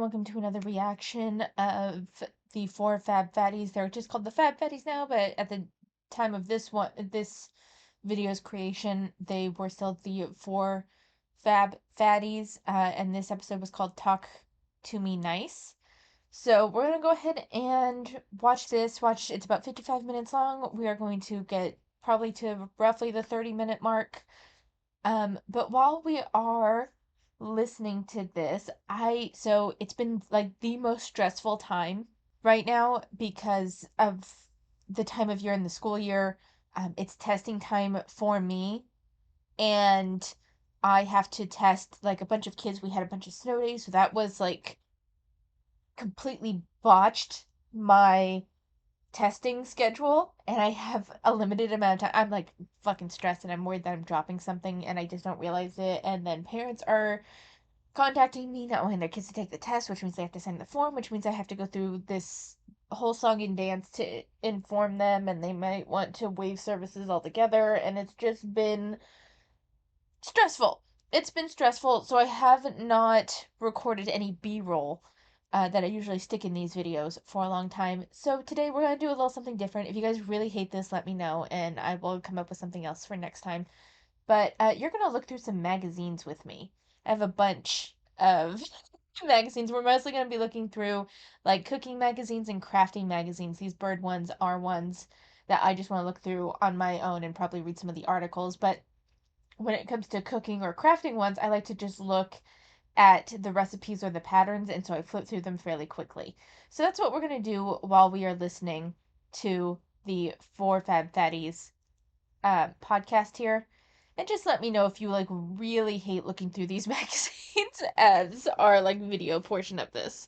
welcome to another reaction of the four Fab Fatties. They're just called the Fab Fatties now, but at the time of this video's creation, they were still the four Fab Fatties, and this episode was called Talk to Me Nice. So we're gonna go ahead and watch this. It's about 55 minutes long. We are going to get probably to roughly the 30-minute mark. But while we are listening to this, so it's been like the most stressful time right now because of the time of year in the school year. It's testing time for me, and I have to test like a bunch of kids. We had a bunch of snow days, so that was like completely botched my testing schedule, and I have a limited amount of time. I'm like fucking stressed and I'm worried that I'm dropping something and I just don't realize it. And then parents are contacting me not wanting their kids to take the test, which means they have to sign the form, which means I have to go through this whole song and dance to inform them, and they might want to waive services altogether. And it's just been stressful. It's been stressful, so I have not recorded any B-roll that I usually stick in these videos for a long time. So today we're going to do a little something different. If you guys really hate this, let me know, and I will come up with something else for next time. But you're going to look through some magazines with me. I have a bunch of magazines. We're mostly going to be looking through like cooking magazines and crafting magazines. These bird ones are ones that I just want to look through on my own and probably read some of the articles. But when it comes to cooking or crafting ones, I like to just look at the recipes or the patterns, and so I flip through them fairly quickly. So that's what we're going to do while we are listening to the Four Fab Fatties podcast here. And just let me know if you like really hate looking through these magazines as our like video portion of this.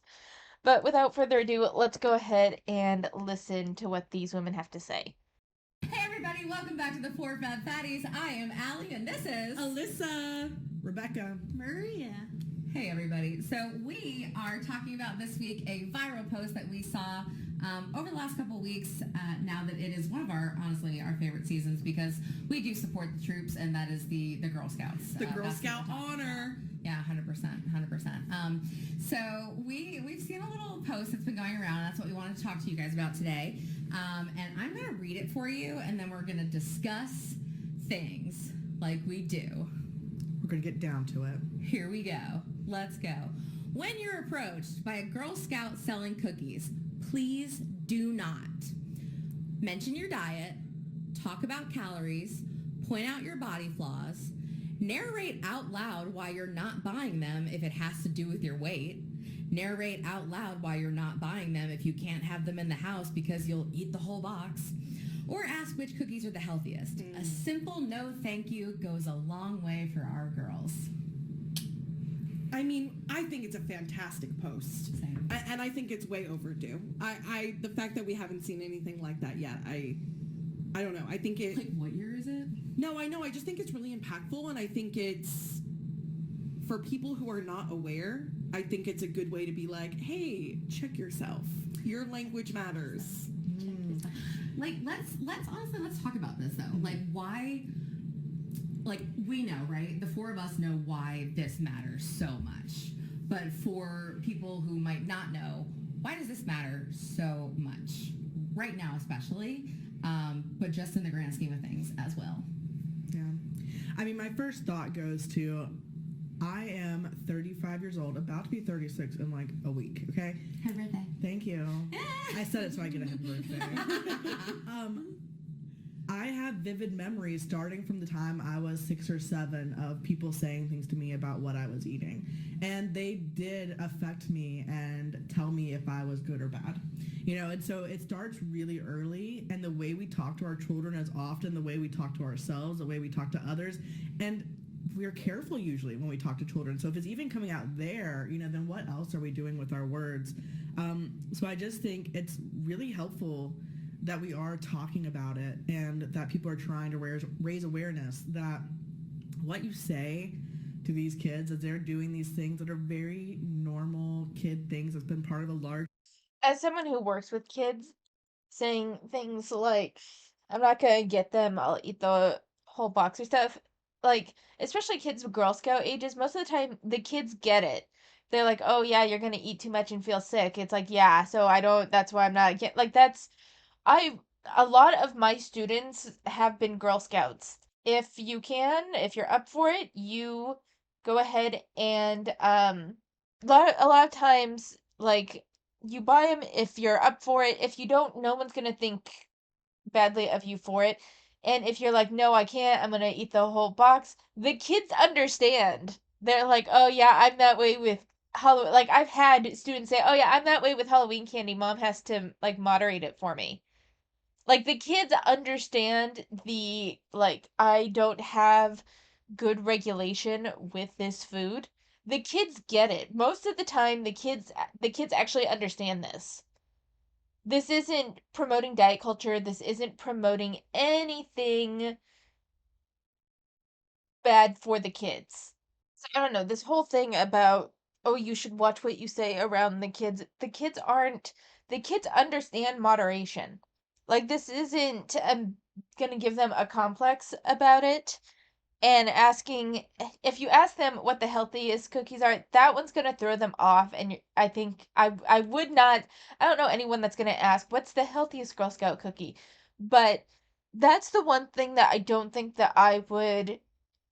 But without further ado, let's go ahead and listen to what these women have to say. Hey everybody, welcome back to the Four Fab Fatties. I am Allie and this is Alyssa, Rebecca, Maria. Hey everybody. So we are talking about this week a viral post that we saw over the last couple of weeks, now that it is one of our, honestly, our favorite seasons because we do support the troops, and that is the Girl Scouts. The Girl Scout honor. About. Yeah, 100%. So we've seen a little post that's been going around. That's what we wanted to talk to you guys about today. And I'm going to read it for you, and then we're going to discuss things like we do. We're going to get down to it. Here we go. Let's go. When you're approached by a Girl Scout selling cookies, please do not mention your diet, talk about calories, point out your body flaws, narrate out loud why you're not buying them if it has to do with your weight, narrate out loud why you're not buying them if you can't have them in the house because you'll eat the whole box, or ask which cookies are the healthiest. A simple no thank you goes a long way for our girls. I mean, I think it's a fantastic post. Same. And I think it's way overdue. The fact that we haven't seen anything like that yet, I don't know. I think it... Like, what year is it? No, I know. I just think it's really impactful, and I think it's... For people who are not aware, I think it's a good way to be like, hey, check yourself. Your language matters. Like, let's honestly, let's talk about this, though. Like, why... Like, we know, right? The four of us know why this matters so much. But for people who might not know, why does this matter so much? Right now, especially, but just in the grand scheme of things as well. Yeah. I mean, my first thought goes to, I am 35 years old, about to be 36 in like a week, okay? Happy birthday. Thank you. I said it so I get a happy birthday. I have vivid memories starting from the time I was 6 or 7 of people saying things to me about what I was eating. And they did affect me and tell me if I was good or bad. You know, and so it starts really early, and the way we talk to our children is often the way we talk to ourselves, the way we talk to others. And we're careful usually when we talk to children. So if it's even coming out there, you know, then what else are we doing with our words? So I just think it's really helpful that we are talking about it and that people are trying to raise awareness that what you say to these kids as they're doing these things that are very normal kid things that's been part of a large... As someone who works with kids, saying things like, I'm not gonna get them, I'll eat the whole box or stuff, like, especially kids with Girl Scout ages, most of the time the kids get it. they're like, oh yeah, you're gonna eat too much and feel sick. It's like, yeah, so I don't, that's why I'm not get like that's I a lot of my students have been Girl Scouts. If you can, if you're up for it, you go ahead and a lot of times like you buy them if you're up for it. If you don't, no one's gonna think badly of you for it. And if you're like, no, I can't, I'm gonna eat the whole box, the kids understand. They're like, oh yeah, I'm that way with Halloween. Like I've had students say, oh yeah, I'm that way with Halloween candy. Mom has to like moderate it for me. Like the kids understand the like I don't have good regulation with this food. The kids get it. Most of the time the kids actually understand this. This isn't promoting diet culture. This isn't promoting anything bad for the kids. So I don't know, this whole thing about, oh, you should watch what you say around the kids understand moderation. Like, this isn't gonna give them a complex about it. And asking, if you ask them what the healthiest cookies are, that one's gonna throw them off. And I think I would not, I don't know anyone that's gonna ask what's the healthiest Girl Scout cookie, but that's the one thing that I don't think that I would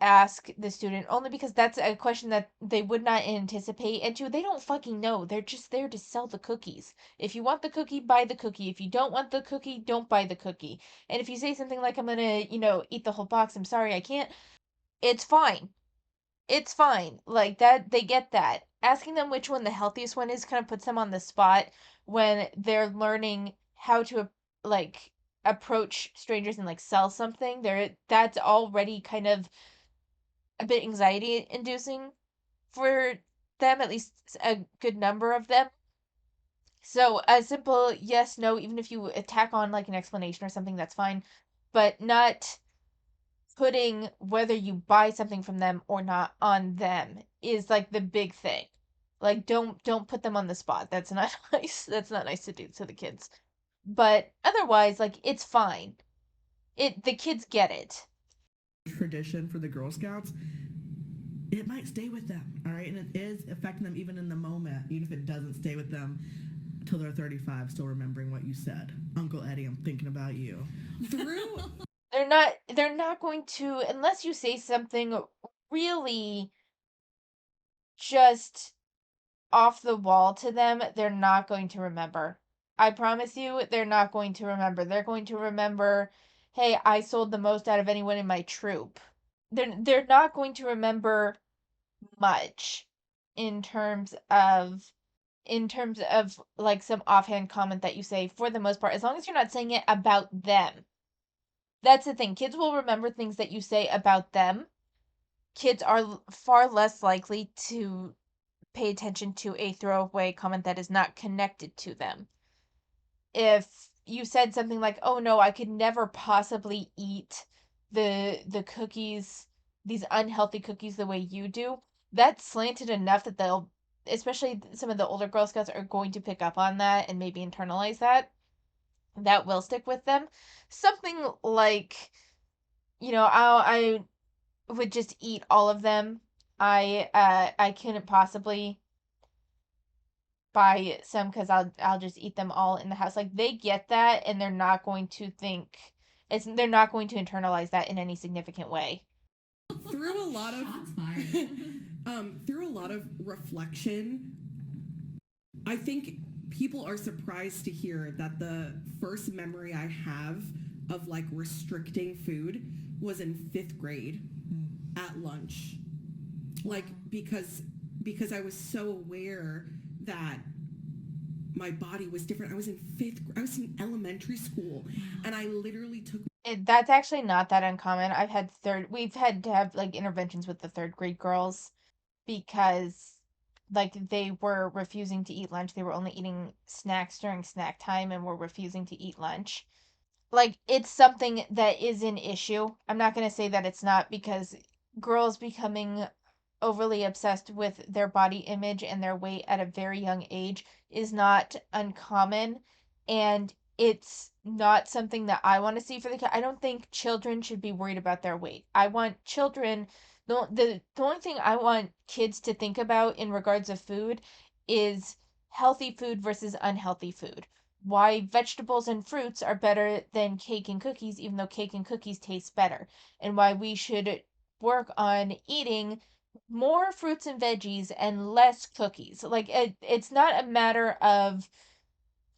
ask the student, only because that's a question that they would not anticipate. And two, they don't fucking know, they're just there to sell the cookies. If you want the cookie, buy the cookie. If you don't want the cookie, don't buy the cookie. And if you say something like, I'm gonna, eat the whole box, I'm sorry, I can't, it's fine. It's fine. Like that, they get that. Asking them which one the healthiest one is kind of puts them on the spot when they're learning how to like approach strangers and like sell something. That's already kind of a bit anxiety inducing for them, at least a good number of them. So a simple yes, no, even if you attack on like an explanation or something, that's fine, but not putting whether you buy something from them or not on them is like the big thing. Like don't put them on the spot. That's not nice. That's not nice to do to the kids. But otherwise, like it's fine. The kids get it. Tradition for the Girl Scouts, it might stay with them, all right? And it is affecting them even in the moment, even if it doesn't stay with them till they're 35, still remembering what you said. Uncle Eddie, I'm thinking about you. Through They're not going to, unless you say something really just off the wall to them, they're not going to remember. I promise you, they're not going to remember. They're going to remember, hey, I sold the most out of anyone in my troop. They're not going to remember much in terms of like some offhand comment that you say, for the most part, as long as you're not saying it about them. That's the thing. Kids will remember things that you say about them. Kids are far less likely to pay attention to a throwaway comment that is not connected to them. If you said something like, "Oh no, I could never possibly eat the cookies, these unhealthy cookies the way you do," that's slanted enough that they'll, especially some of the older Girl Scouts, are going to pick up on that and maybe internalize that. That will stick with them. Something like, I would just eat all of them. I couldn't possibly buy some because I'll just eat them all in the house. Like they get that, and they're not going to think they're not going to internalize that in any significant way. through a lot of Shots fired. through a lot of reflection, I think people are surprised to hear that the first memory I have of like restricting food was in 5th grade at lunch. Like because I was so aware that my body was different. I was in elementary school and I literally took That's actually not that uncommon. We've had to have like interventions with the third grade girls because like they were refusing to eat lunch. They were only eating snacks during snack time and were refusing to eat lunch. Like it's something that is an issue. I'm not going to say that it's not, because girls becoming overly obsessed with their body image and their weight at a very young age is not uncommon, and it's not something that I want to see for the kid. I don't think children should be worried about their weight. I want children The only thing I want kids to think about in regards of food is healthy food versus unhealthy food. Why vegetables and fruits are better than cake and cookies, even though cake and cookies taste better, and why we should work on eating more fruits and veggies and less cookies. Like it's not a matter of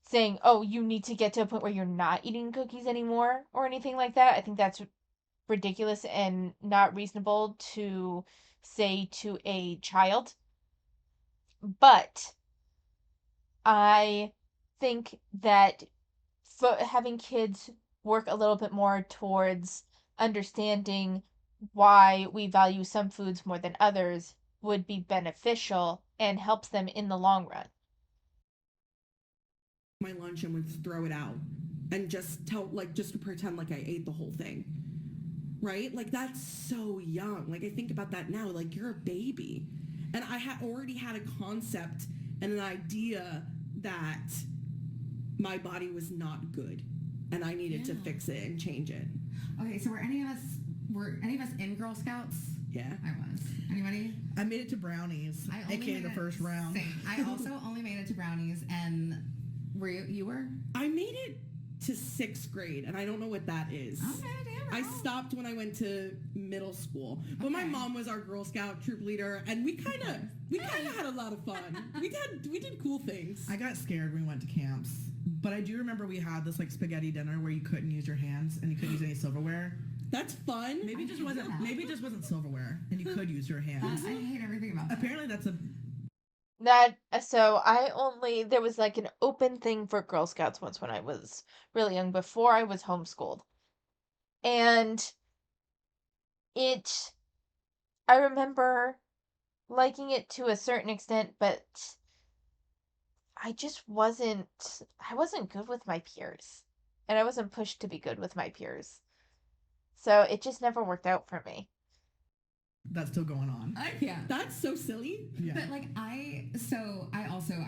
saying, "Oh, you need to get to a point where you're not eating cookies anymore" or anything like that. I think that's ridiculous and not reasonable to say to a child. But I think that having kids work a little bit more towards understanding why we value some foods more than others would be beneficial and helps them in the long run. My lunch and would throw it out and just to pretend like I ate the whole thing. Right? Like that's so young. Like I think about that now. Like you're a baby, and I had already had a concept and an idea that my body was not good, and I needed to fix it and change it. Okay, so were any of us in Girl Scouts? Yeah, I was. Anybody? I made it to brownies, aka the first round. Same. I also only made it to brownies, and you were? I made it to 6th grade, and I don't know what that is. Okay, damn. I stopped when I went to middle school, but my mom was our Girl Scout troop leader, and we kind of had a lot of fun. We did cool things. I got scared when we went to camps, but I do remember we had this like spaghetti dinner where you couldn't use your hands and you couldn't use any silverware. That's fun. Maybe it just wasn't silverware and you could use your hands. I hate everything about that. Apparently that's a There was like an open thing for Girl Scouts once when I was really young, before I was homeschooled. And I remember liking it to a certain extent, but I wasn't good with my peers. And I wasn't pushed to be good with my peers. So it just never worked out for me. that's still going on. Yeah. That's so silly. Yeah. But like I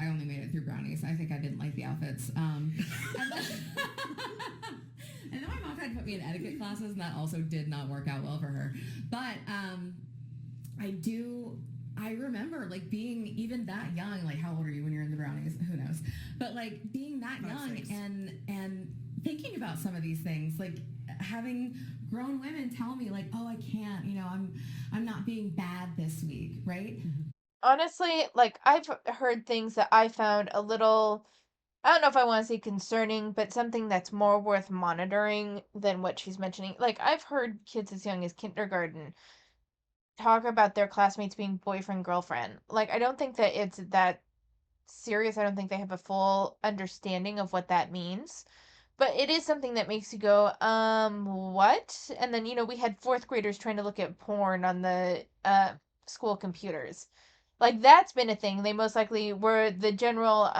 only made it through brownies. I think I didn't like the outfits. And then my mom tried to put me in etiquette classes, and that also did not work out well for her. But I remember like being even that young. Like, how old are you when you're in the brownies? Who knows? But like being that young and thinking about some of these things, like having grown women tell me like, oh, I can't, I'm not being bad this week, right? Honestly, like I've heard things that I found a little, I don't know if I want to say concerning, but something that's more worth monitoring than what she's mentioning. Like I've heard kids as young as kindergarten talk about their classmates being boyfriend girlfriend. Like I don't think that it's that serious. I don't think they have a full understanding of what that means. But it is something that makes you go, what? And then, we had fourth graders trying to look at porn on the school computers. Like, that's been a thing. They most likely were the general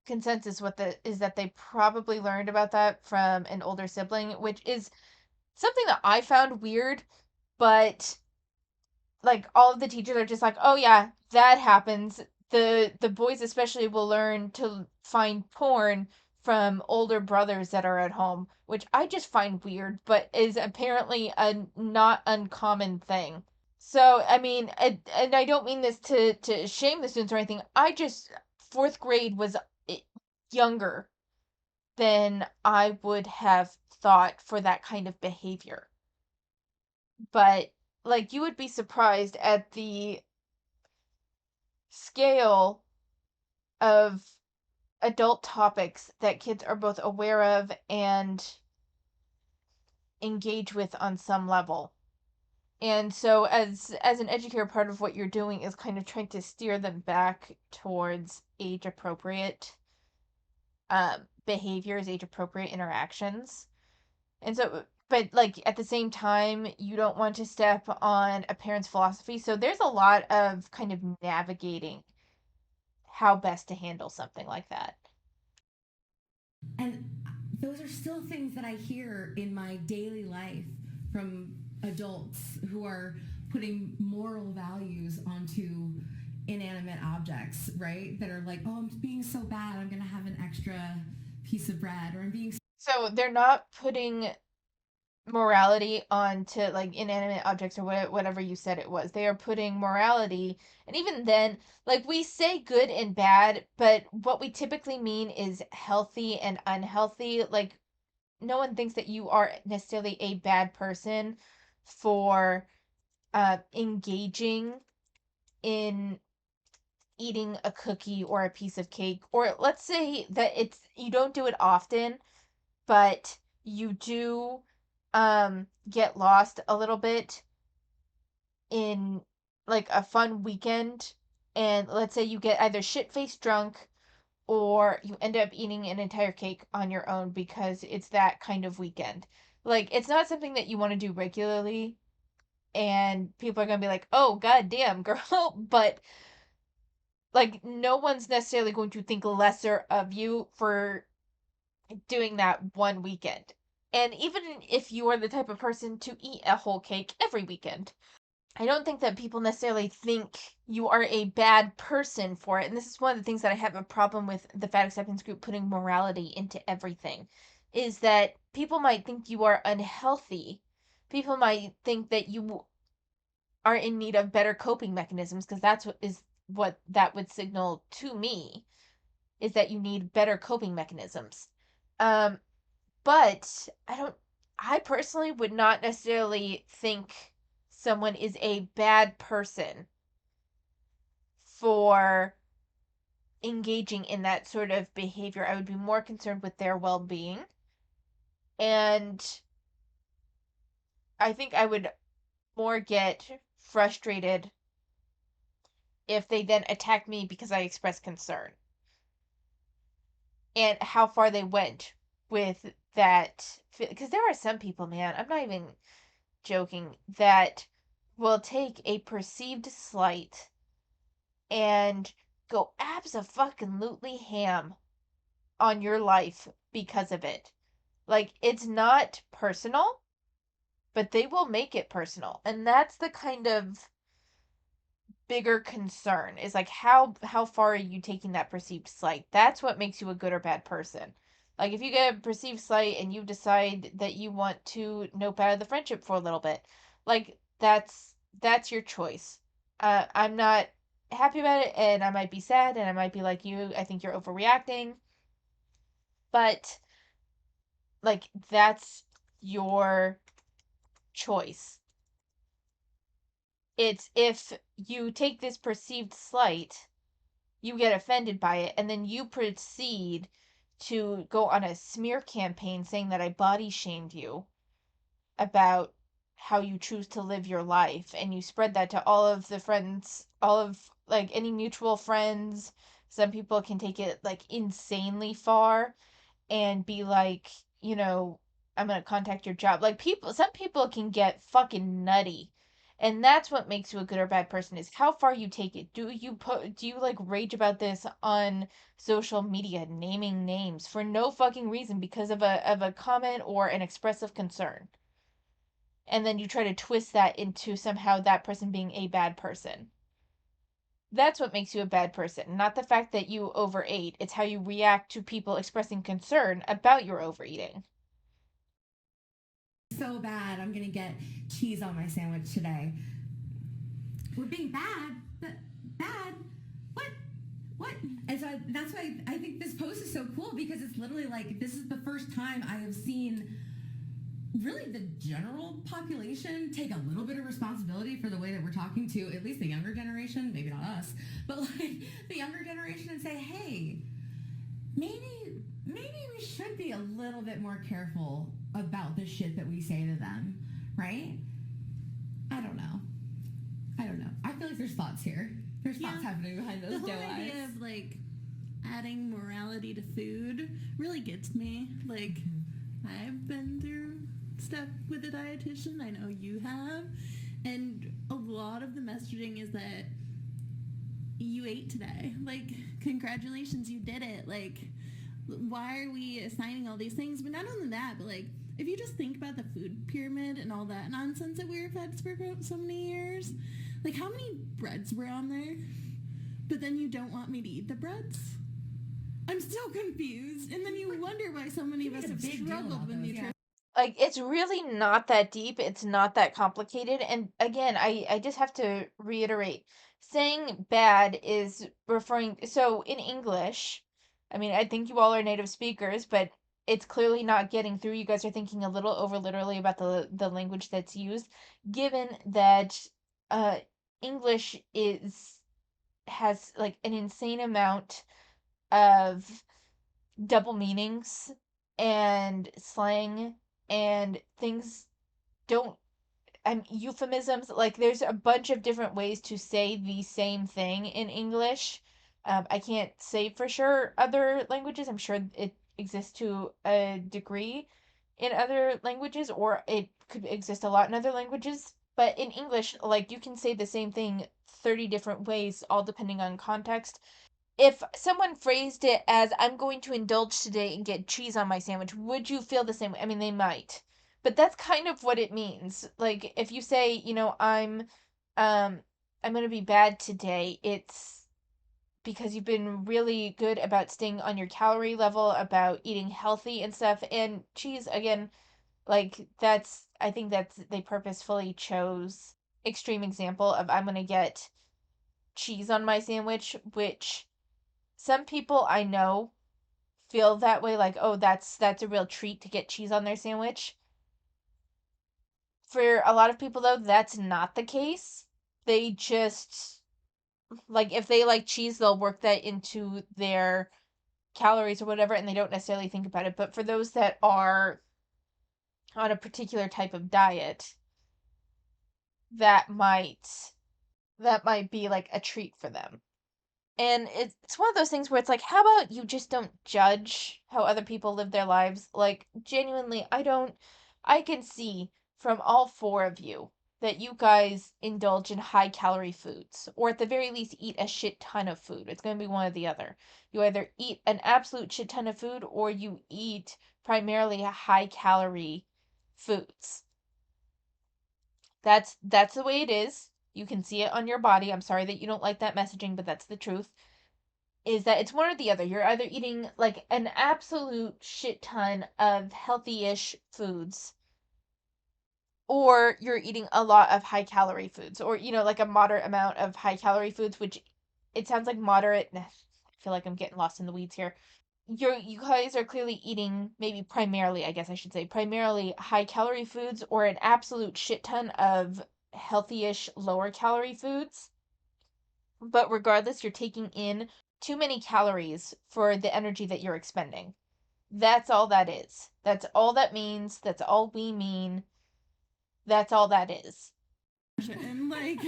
consensus is that they probably learned about that from an older sibling, which is something that I found weird, but like all of the teachers are just like, "Oh yeah, that happens." The boys especially will learn to find porn from older brothers that are at home, which I just find weird, but is apparently a not uncommon thing. So, I mean, and I don't mean this to shame the students or anything. I just fourth grade was younger than I would have thought for that kind of behavior. But like you would be surprised at the scale of adult topics that kids are both aware of and engage with on some level. And so as an educator, part of what you're doing is kind of trying to steer them back towards age appropriate behaviors, age appropriate interactions. And so, but like at the same time, you don't want to step on a parent's philosophy. So there's a lot of kind of navigating how best to handle something like that. And those are still things that I hear in my daily life from adults who are putting moral values onto inanimate objects, right? That are like, oh, I'm being so bad, I'm going to have an extra piece of bread, or I'm being... So they're not putting morality onto like inanimate objects or whatever you said it was. They are putting morality, and even then, like we say good and bad, but what we typically mean is healthy and unhealthy. Like no one thinks that you are necessarily a bad person for engaging in eating a cookie or a piece of cake, or let's say that it's you don't do it often, but you do get lost a little bit in like a fun weekend, and let's say you get either shit-faced drunk or you end up eating an entire cake on your own because it's that kind of weekend. Like it's not something that you want to do regularly, and people are going to be like, "Oh god damn, girl," but like no one's necessarily going to think lesser of you for doing that one weekend. And even if you are the type of person to eat a whole cake every weekend, I don't think that people necessarily think you are a bad person for it. And this is one of the things that I have a problem with the fat acceptance group putting morality into everything, is that people might think you are unhealthy. People might think that you are in need of better coping mechanisms, because what that would signal to me, is that you need better coping mechanisms. Um, but I personally would not necessarily think someone is a bad person for engaging in that sort of behavior. I would be more concerned with their well-being. And I think I would more get frustrated if they then attacked me because I expressed concern. And how far they went with that, because there are some people, man, I'm not even joking, that will take a perceived slight and go abso-fucking-lutely ham on your life because of it. Like, it's not personal, but they will make it personal. And that's the kind of bigger concern, is like how far are you taking that perceived slight? That's what makes you a good or bad person. Like if you get a perceived slight and you decide that you want to nope out of the friendship for a little bit, like that's your choice. I'm not happy about it, and I might be sad, and I might be like you, I think you're overreacting, but like that's your choice. It's if you take this perceived slight, you get offended by it, and then you proceed to go on a smear campaign saying that I body shamed you about how you choose to live your life, and you spread that to all of the friends, all of like any mutual friends. Some people can take it like insanely far and be like, I'm gonna contact your job. Like some people can get fucking nutty. And that's what makes you a good or bad person, is how far you take it. Do you like rage about this on social media, naming names for no fucking reason because of a comment or an expressive concern? And then you try to twist that into somehow that person being a bad person. That's what makes you a bad person, not the fact that you overate. It's how you react to people expressing concern about your overeating. So bad, I'm gonna get cheese on my sandwich today. We're being bad, but bad. What? What? And so that's why I think this post is so cool, because it's literally like this is the first time I have seen really the general population take a little bit of responsibility for the way that we're talking to at least the younger generation, maybe not us, but like the younger generation, and say, hey, maybe we should be a little bit more careful about the shit that we say to them, right? I don't know. I feel like there's thoughts here. There's thoughts happening behind those doe eyes. The whole idea of like adding morality to food really gets me. Like, I've been through stuff with a dietitian. I know you have. And a lot of the messaging is that you ate today. Like, congratulations, you did it. Like, why are we assigning all these things? But not only that, but like, if you just think about the food pyramid and all that nonsense that we were fed for so many years, like how many breads were on there? But then you don't want me to eat the breads? I'm so confused. And then you wonder why so many of us have struggled with nutrition. Like, it's really not that deep, it's not that complicated, and again, I just have to reiterate, saying bad is referring so in English, I mean, I think you all are native speakers, but it's clearly not getting through. You guys are thinking a little over literally about the language that's used, given that uh English is has like an insane amount of double meanings and slang and things don't euphemisms, like there's a bunch of different ways to say the same thing in English. I can't say for sure other languages. I'm sure it exists to a degree in other languages, or it could exist a lot in other languages. But in English, like you can say the same thing 30 different ways, all depending on context. If someone phrased it as "I'm going to indulge today and get cheese on my sandwich," would you feel the same way? I mean, they might. But that's kind of what it means. Like if you say, um I'm going to be bad today, it's because you've been really good about staying on your calorie level, about eating healthy and stuff. And cheese again, like that's I think that's they purposefully chose extreme example of "I'm going to get cheese on my sandwich," which some people I know feel that way, like, oh, that's a real treat to get cheese on their sandwich. For a lot of people though, that's not the case. They just like if they like cheese, they'll work that into their calories or whatever, and they don't necessarily think about it. But for those that are on a particular type of diet, that might that might be like a treat for them. And it's one of those things where it's like, how about you just don't judge how other people live their lives? Like, genuinely, I can see from all four of you that you guys indulge in high calorie foods, or at the very least, eat a shit ton of food. It's going to be one or the other. You either eat an absolute shit ton of food, or you eat primarily high calorie foods. That's the way it is. You can see it on your body. I'm sorry that you don't like that messaging, but that's the truth, is that it's one or the other. You're either eating like an absolute shit ton of healthy-ish foods, or you're eating a lot of high calorie foods, or like a moderate amount of high calorie foods, which it sounds like moderate. I feel like I'm getting lost in the weeds here. You guys are clearly eating maybe primarily, I guess I should say, primarily high calorie foods or an absolute shit ton of healthy-ish lower calorie foods. But regardless, you're taking in too many calories for the energy that you're expending. That's all that is. That's all that means. That's all we mean. That's all that is. And like,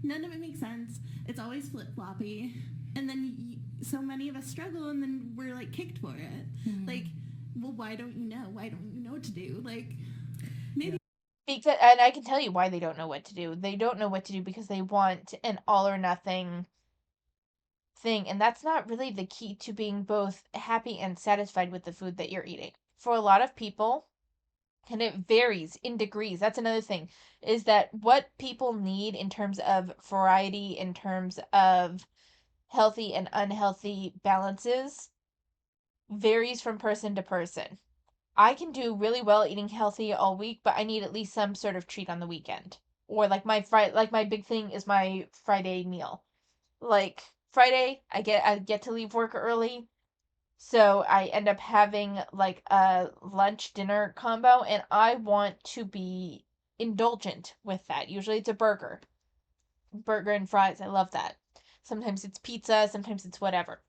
none of it makes sense. It's always flip floppy, and then so many of us struggle, and then we're like kicked for it. Like, well, why don't you know? Why don't you know what to do? Like, maybe. Because, and I can tell you why they don't know what to do. They don't know what to do because they want an all or nothing thing, and that's not really the key to being both happy and satisfied with the food that you're eating. For a lot of people, and it varies in degrees. That's another thing, is that what people need in terms of variety, in terms of healthy and unhealthy balances, varies from person to person. I can do really well eating healthy all week, but I need at least some sort of treat on the weekend. Or like my big thing is my Friday meal. Like Friday, I get to leave work early, so I end up having like a lunch dinner combo, and I want to be indulgent with that. Usually it's a burger. Burger and fries. I love that. Sometimes it's pizza, sometimes it's whatever.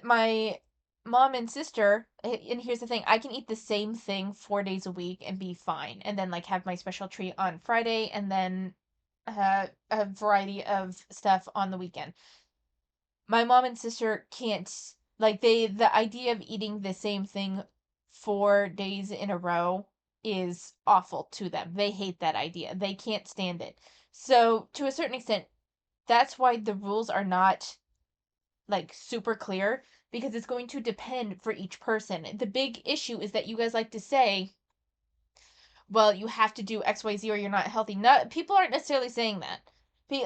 My mom and sister, and here's the thing, I can eat the same thing 4 days a week and be fine, and then like have my special treat on Friday, and then a variety of stuff on the weekend. My mom and sister can't, like, the idea of eating the same thing 4 days in a row is awful to them. They hate that idea. They can't stand it. So to a certain extent, that's why the rules are not like super clear, because it's going to depend for each person. The big issue is that you guys like to say, well, you have to do XYZ or you're not healthy. Not people aren't necessarily saying that.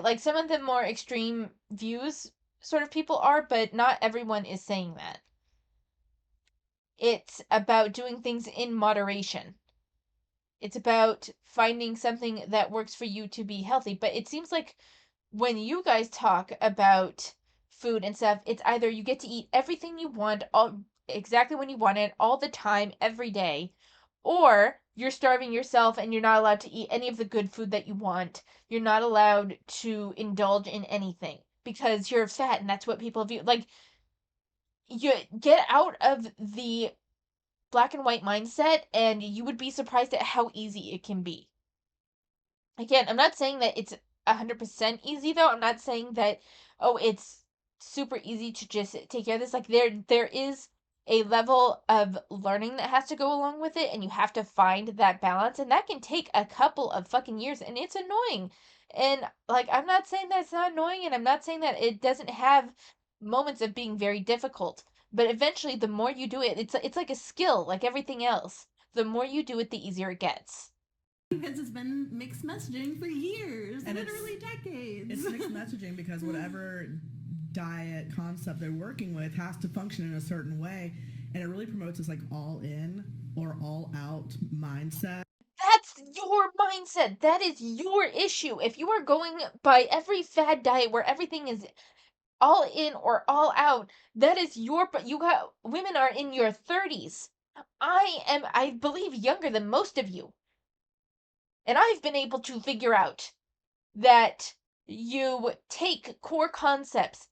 Like some of the more extreme views sort of people are, but not everyone is saying that. It's about doing things in moderation. It's about finding something that works for you to be healthy. But it seems like when you guys talk about food and stuff, it's either you get to eat everything you want all exactly when you want it all the time every day, or you're starving yourself and you're not allowed to eat any of the good food that you want. You're not allowed to indulge in anything because you're fat and that's what people view. Like, you get out of the black and white mindset and you would be surprised at how easy it can be. Again, I'm not saying that it's 100% easy though. I'm not saying that, oh, it's super easy to just take care of this. Like, there is a level of learning that has to go along with it, and you have to find that balance, and that can take a couple of fucking years, and it's annoying. And like, I'm not saying that it's not annoying, and I'm not saying that it doesn't have moments of being very difficult. But eventually, the more you do it, it's like a skill, like everything else. The more you do it, the easier it gets. Because it's been mixed messaging for years, And literally decades. It's mixed messaging because whatever diet concept they're working with has to function in a certain way, and it really promotes this like all in or all out mindset. That's your mindset. That is your issue. If you are going by every fad diet where everything is all in or all out, that is your, but you got, women are in your 30s. I am, I believe, younger than most of you. And I've been able to figure out that you take core concepts,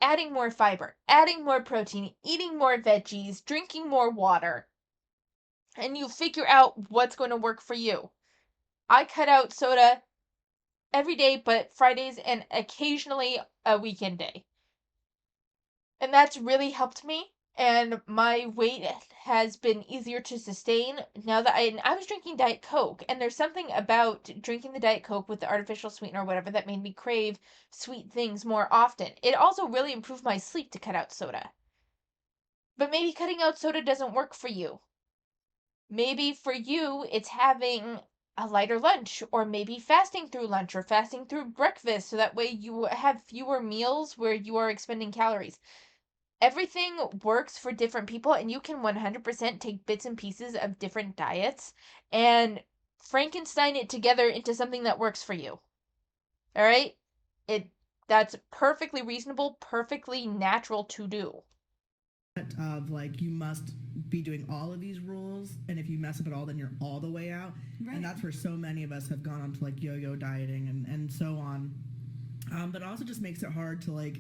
adding more fiber, adding more protein, eating more veggies, drinking more water, and you figure out what's going to work for you. I cut out soda every day but Fridays and occasionally a weekend day. And that's really helped me. And my weight has been easier to sustain now that I was drinking Diet Coke, and there's something about drinking the Diet Coke with the artificial sweetener or whatever that made me crave sweet things more often. It also really improved my sleep to cut out soda. But maybe cutting out soda doesn't work for you. Maybe for you, it's having a lighter lunch, or maybe fasting through lunch or fasting through breakfast so that way you have fewer meals where you are expending calories. Everything works for different people, and you can 100% take bits and pieces of different diets and Frankenstein it together into something that works for you. All right? It That's perfectly reasonable, perfectly natural to do. Of like you must be doing all of these rules, and if you mess up at all then you're all the way out. Right. And that's where so many of us have gone on to like yo-yo dieting and so on. But it also just makes it hard to like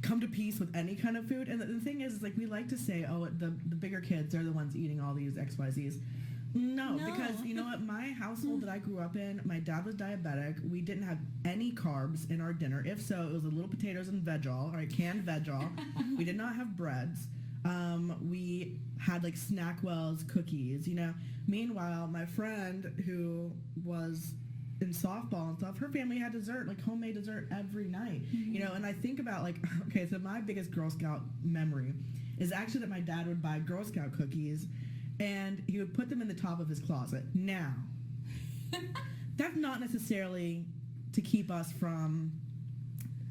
come to peace with any kind of food. And the thing is like we like to say, oh, the bigger kids, they're the ones eating all these XYZs. No, because you know what? My household that I grew up in, my dad was diabetic. We didn't have any carbs in our dinner. If so, it was a little potatoes and veg-all, or canned veg-all. We did not have breads. We had like Snackwell's cookies, you know. Meanwhile, my friend who was in softball and stuff, her family had dessert, like homemade dessert every night, you know. And I think about like, okay, so my biggest Girl Scout memory is actually that my dad would buy Girl Scout cookies and he would put them in the top of his closet. Now, that's not necessarily to keep us from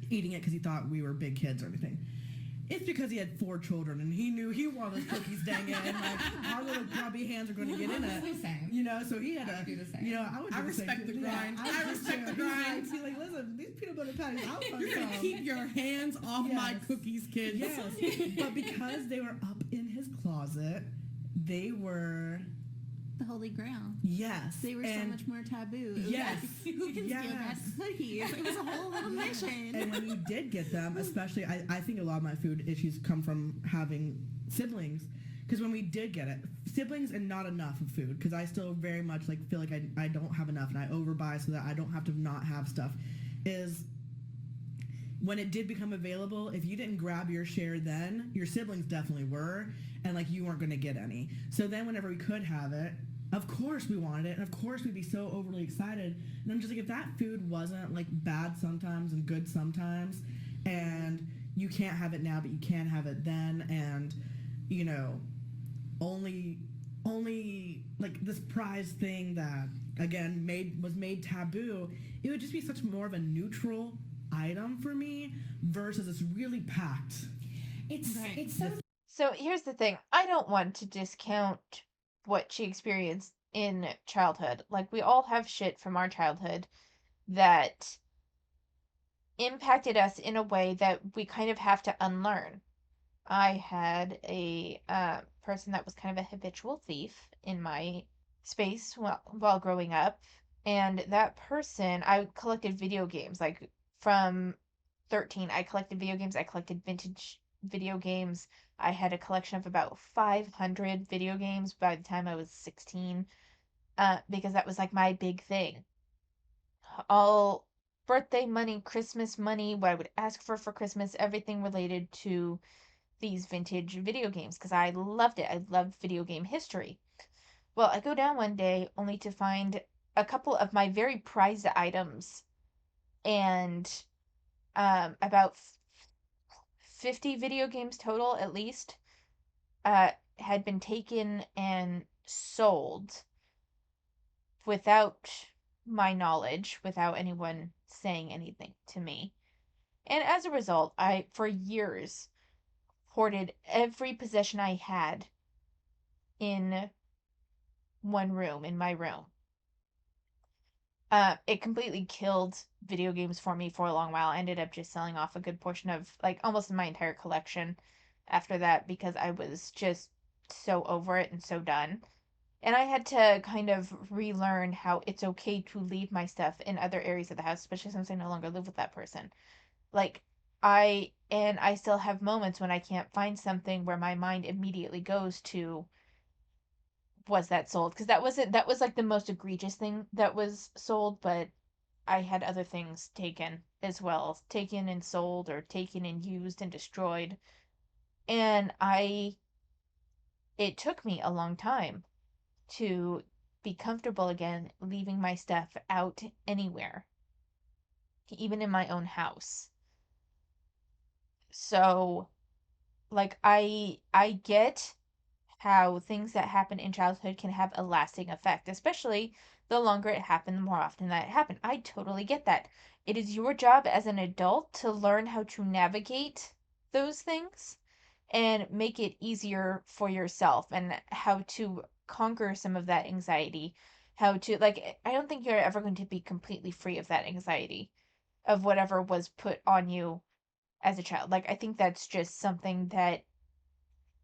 eating it because he thought we were big kids or anything. It's because he had 4 children and he knew he wanted those cookies dang it, and like our little grubby hands are going to get in it. The same. You know, so he had to do the same. You know, I would do I the same respect too. the Yeah, grind. I respect the grind. He's like, listen, these peanut butter patties, I'll fuck You're gonna some. keep your hands off my Yes. cookies, kids. Yes, but because they were up in his closet, they were The Holy Grail. yes. They were so and much more taboo. It was Yes. like, who can Yes. steal Dad's cookies? It was a whole little mission. And when you did get them, especially, I think a lot of my food issues come from having siblings. Because when we did get it, siblings and not enough of food, because I still very much like feel like I don't have enough and I overbuy so that I don't have to not have stuff, is when it did become available, if you didn't grab your share then, your siblings definitely were, and like you weren't going to get any. So then whenever we could have it, of course we wanted it, and of course we'd be so overly excited. And I'm just like, if that food wasn't like bad sometimes and good sometimes, and you can't have it now but you can have it then, and you know, only like this prize thing that again was made taboo, it would just be such more of a neutral item for me versus it's really packed. It's Right. it's so So here's the thing. I don't want to discount what she experienced in childhood. Like, we all have shit from our childhood that impacted us in a way that we kind of have to unlearn. I had a person that was kind of a habitual thief in my space while growing up, and that person, I collected video games. Like, from 13, I collected video games. I collected vintage video games. I had a collection of about 500 video games by the time I was 16, because that was like my big thing. All birthday money, Christmas money, what I would ask for Christmas, everything related to these vintage video games because I loved it. I loved video game history. Well, I go down one day only to find a couple of my very prized items and about 50 video games total at least had been taken and sold without my knowledge, without anyone saying anything to me. And as a result, I, for years, hoarded every possession I had in one room, in my room. It completely killed video games for me for a long while. I ended up just selling off a good portion of, like, almost my entire collection after that because I was just so over it and so done. And I had to kind of relearn how it's okay to leave my stuff in other areas of the house, especially since I no longer live with that person. Like, I still have moments when I can't find something where my mind immediately goes to, was that sold? Because that was like the most egregious thing that was sold, but I had other things taken as well, taken and sold or taken and used and destroyed. And it took me a long time to be comfortable again leaving my stuff out anywhere, even in my own house. So, like, I get how things that happen in childhood can have a lasting effect, especially the longer it happened, the more often that it happened. I totally get that. It is your job as an adult to learn how to navigate those things and make it easier for yourself and how to conquer some of that anxiety. How to, like, I don't think you're ever going to be completely free of that anxiety of whatever was put on you as a child. Like, I think that's just something that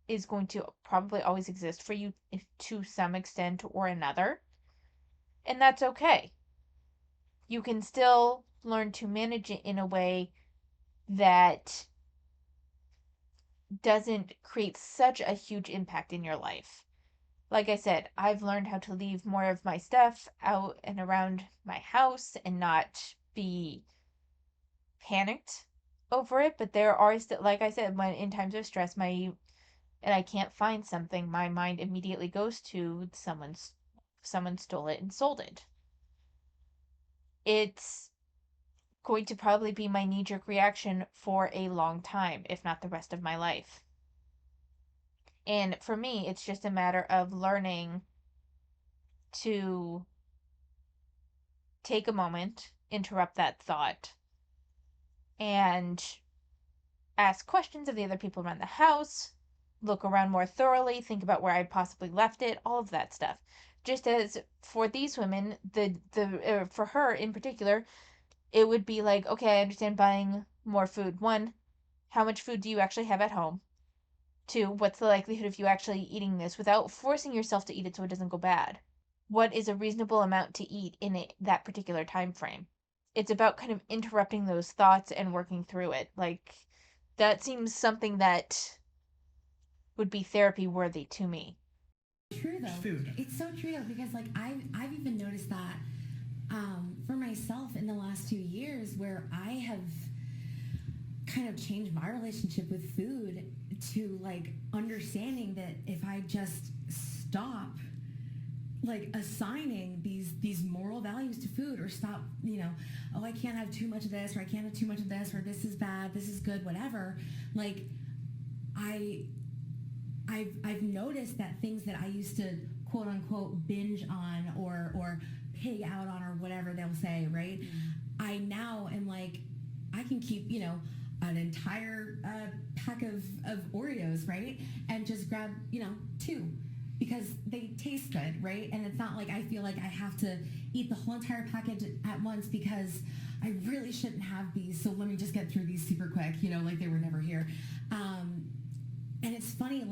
is going to probably always exist for you to some extent or another. And that's okay. You can still learn to manage it in a way that doesn't create such a huge impact in your life. Like I said, I've learned how to leave more of my stuff out and around my house and not be panicked over it. But there are still, like I said, when in times of stress, and I can't find something, my mind immediately goes to someone stole it and sold it. It's going to probably be my knee-jerk reaction for a long time, if not the rest of my life. And for me, it's just a matter of learning to take a moment, interrupt that thought, and ask questions of the other people around the house, look around more thoroughly, think about where I possibly left it, all of that stuff. Just as for these women, for her in particular, it would be like, okay, I understand buying more food. One, how much food do you actually have at home? Two, what's the likelihood of you actually eating this without forcing yourself to eat it so it doesn't go bad? What is a reasonable amount to eat in that particular time frame? It's about kind of interrupting those thoughts and working through it. Like, that seems something that would be therapy worthy to me. True though. Food. It's so true though because like I've even noticed that for myself in the last 2 years where I have kind of changed my relationship with food to like understanding that if I just stop like assigning these moral values to food or stop, oh, I can't have too much of this or I can't have too much of this or this is bad, this is good, whatever. Like I I've noticed that things that I used to quote unquote binge on or pig out on or whatever they'll say, right? I now am like I can keep, an entire pack of Oreos, right? And just grab, two because they taste good, right? And it's not like I feel like I have to eat the whole entire package at once because I really shouldn't have these. So let me just get through these super quick, like they were never here. And it's funny,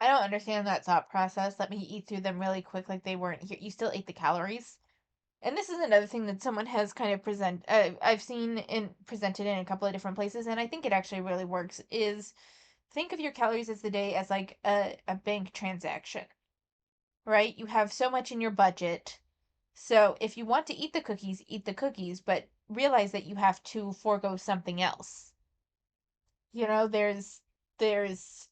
I don't understand that thought process. Let me eat through them really quick like they weren't here. You still ate the calories. And this is another thing that someone has kind of I've seen presented in a couple of different places, and I think it actually really works, is think of your calories as the day as like a bank transaction, right? You have so much in your budget. So if you want to eat the cookies, but realize that you have to forego something else. There's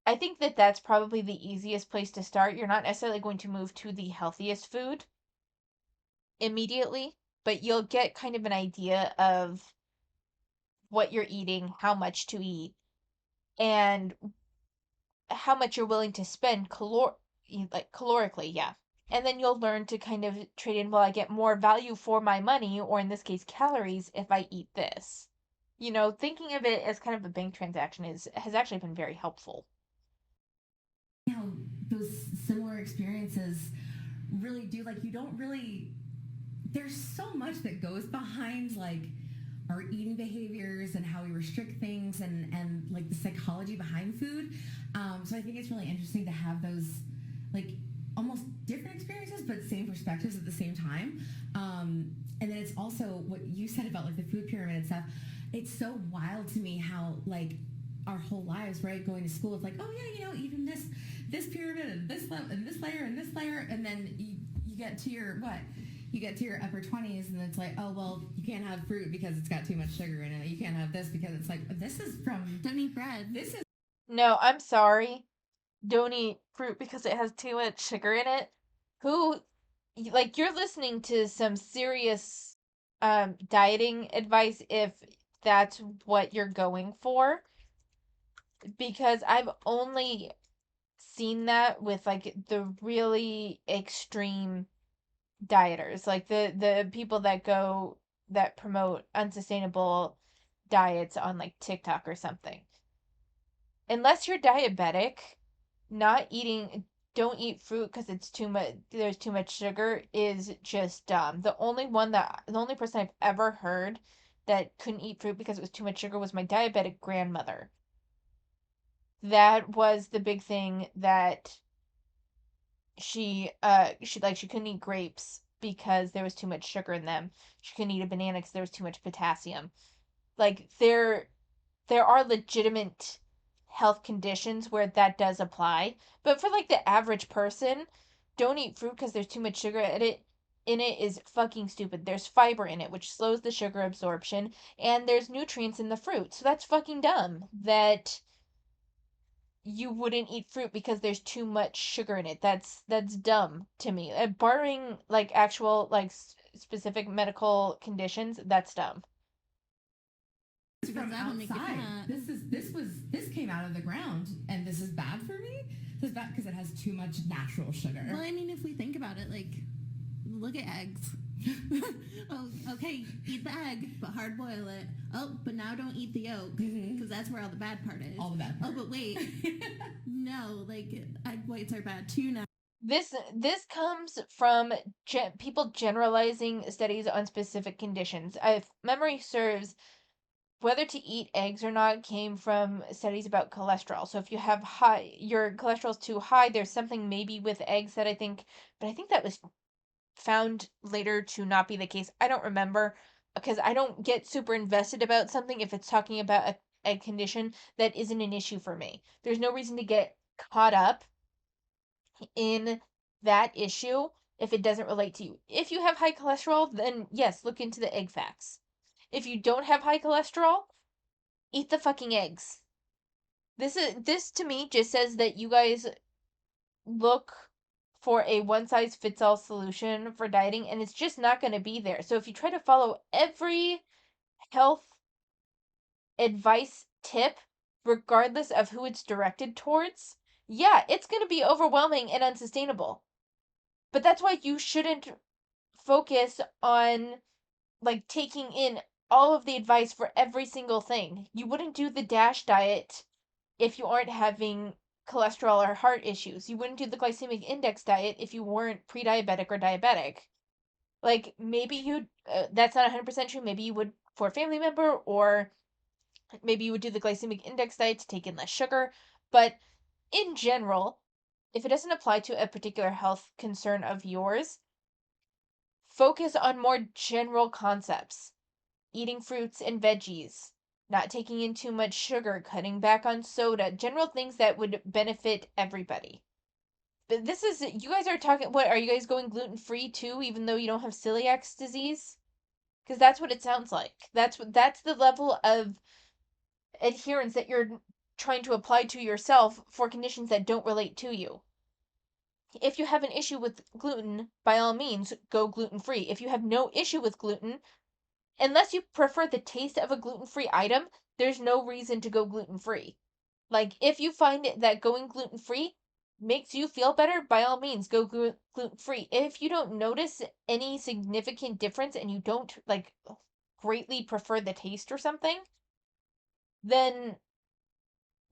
I think that that's probably the easiest place to start. You're not necessarily going to move to the healthiest food immediately, but you'll get kind of an idea of what you're eating, how much to eat, and how much you're willing to spend calorically, yeah. And then you'll learn to kind of trade in, well, I get more value for my money, or in this case, calories, if I eat this. Thinking of it as kind of a bank transaction has actually been very helpful. those similar experiences really do, like, you don't really, there's so much that goes behind, like, our eating behaviors and how we restrict things and like the psychology behind food. So I think it's really interesting to have those, like, almost different experiences but same perspectives at the same time. And then it's also what you said about like the food pyramid and stuff. It's so wild to me how, like, our whole lives, right, going to school, it's like, oh yeah, even this pyramid and this and this layer and this layer, and then you get to your what? You get to your upper 20s and it's like, oh, well, you can't have fruit because it's got too much sugar in it. You can't have this because it's like, this is from, Don't eat bread. this is, No, I'm sorry. Don't eat fruit because it has too much sugar in it. Who, like, you're listening to some serious dieting advice if that's what you're going for, because I've only seen that with like the really extreme dieters, like the people that promote unsustainable diets on like TikTok or something. Unless you're diabetic, not eating don't eat fruit because there's too much sugar is just dumb. The only person I've ever heard that couldn't eat fruit because it was too much sugar was my diabetic grandmother. That was the big thing, that she couldn't eat grapes because there was too much sugar in them. She couldn't eat a banana because there was too much potassium. Like, there are legitimate health conditions where that does apply, but for like the average person, don't eat fruit because there's too much sugar in it is fucking stupid. There's fiber in it, which slows the sugar absorption, and there's nutrients in the fruit. So that's fucking dumb that you wouldn't eat fruit because there's too much sugar in it. That's dumb to me. Barring like actual like specific medical conditions, that's dumb. from That would make you outside. fat. This came out of the ground, and this is bad for me. This is bad because it has too much natural sugar. Well, I mean, if we think about it, like, look at eggs. Oh, okay, eat the egg, but hard boil it. Oh, but now don't eat the yolk because that's where all the bad part is. All the bad part. Oh, but wait, no, like egg whites are bad too now. This comes from people generalizing studies on specific conditions. If memory serves, whether to eat eggs or not came from studies about cholesterol. So if you have your cholesterol's too high, there's something maybe with eggs that but I think that was found later to not be the case. I don't remember because I don't get super invested about something if it's talking about a condition that isn't an issue for me. There's no reason to get caught up in that issue if it doesn't relate to you. If you have high cholesterol, then yes, look into the egg facts. If you don't have high cholesterol, eat the fucking eggs. This to me just says that you guys look for a one size fits all solution for dieting, and it's just not going to be there. So if you try to follow every health advice tip, regardless of who it's directed towards, yeah, it's going to be overwhelming and unsustainable. But that's why you shouldn't focus on like taking in all of the advice for every single thing. You wouldn't do the DASH diet if you aren't having cholesterol or heart issues. You wouldn't do the glycemic index diet if you weren't pre-diabetic or diabetic. Like, maybe you that's not 100% true. Maybe you would for a family member, or maybe you would do the glycemic index diet to take in less sugar. But in general, if it doesn't apply to a particular health concern of yours, focus on more general concepts. Eating fruits and veggies, not taking in too much sugar, cutting back on soda, general things that would benefit everybody. But this is, you guys are talking, what, are you guys going gluten free too, even though you don't have celiac disease? Because that's what it sounds like. That's the level of adherence that you're trying to apply to yourself for conditions that don't relate to you. If you have an issue with gluten, by all means, go gluten free. If you have no issue with gluten, unless you prefer the taste of a gluten-free item, there's no reason to go gluten-free. Like, if you find that going gluten-free makes you feel better, by all means, go gluten-free. If you don't notice any significant difference and you don't, like, greatly prefer the taste or something, then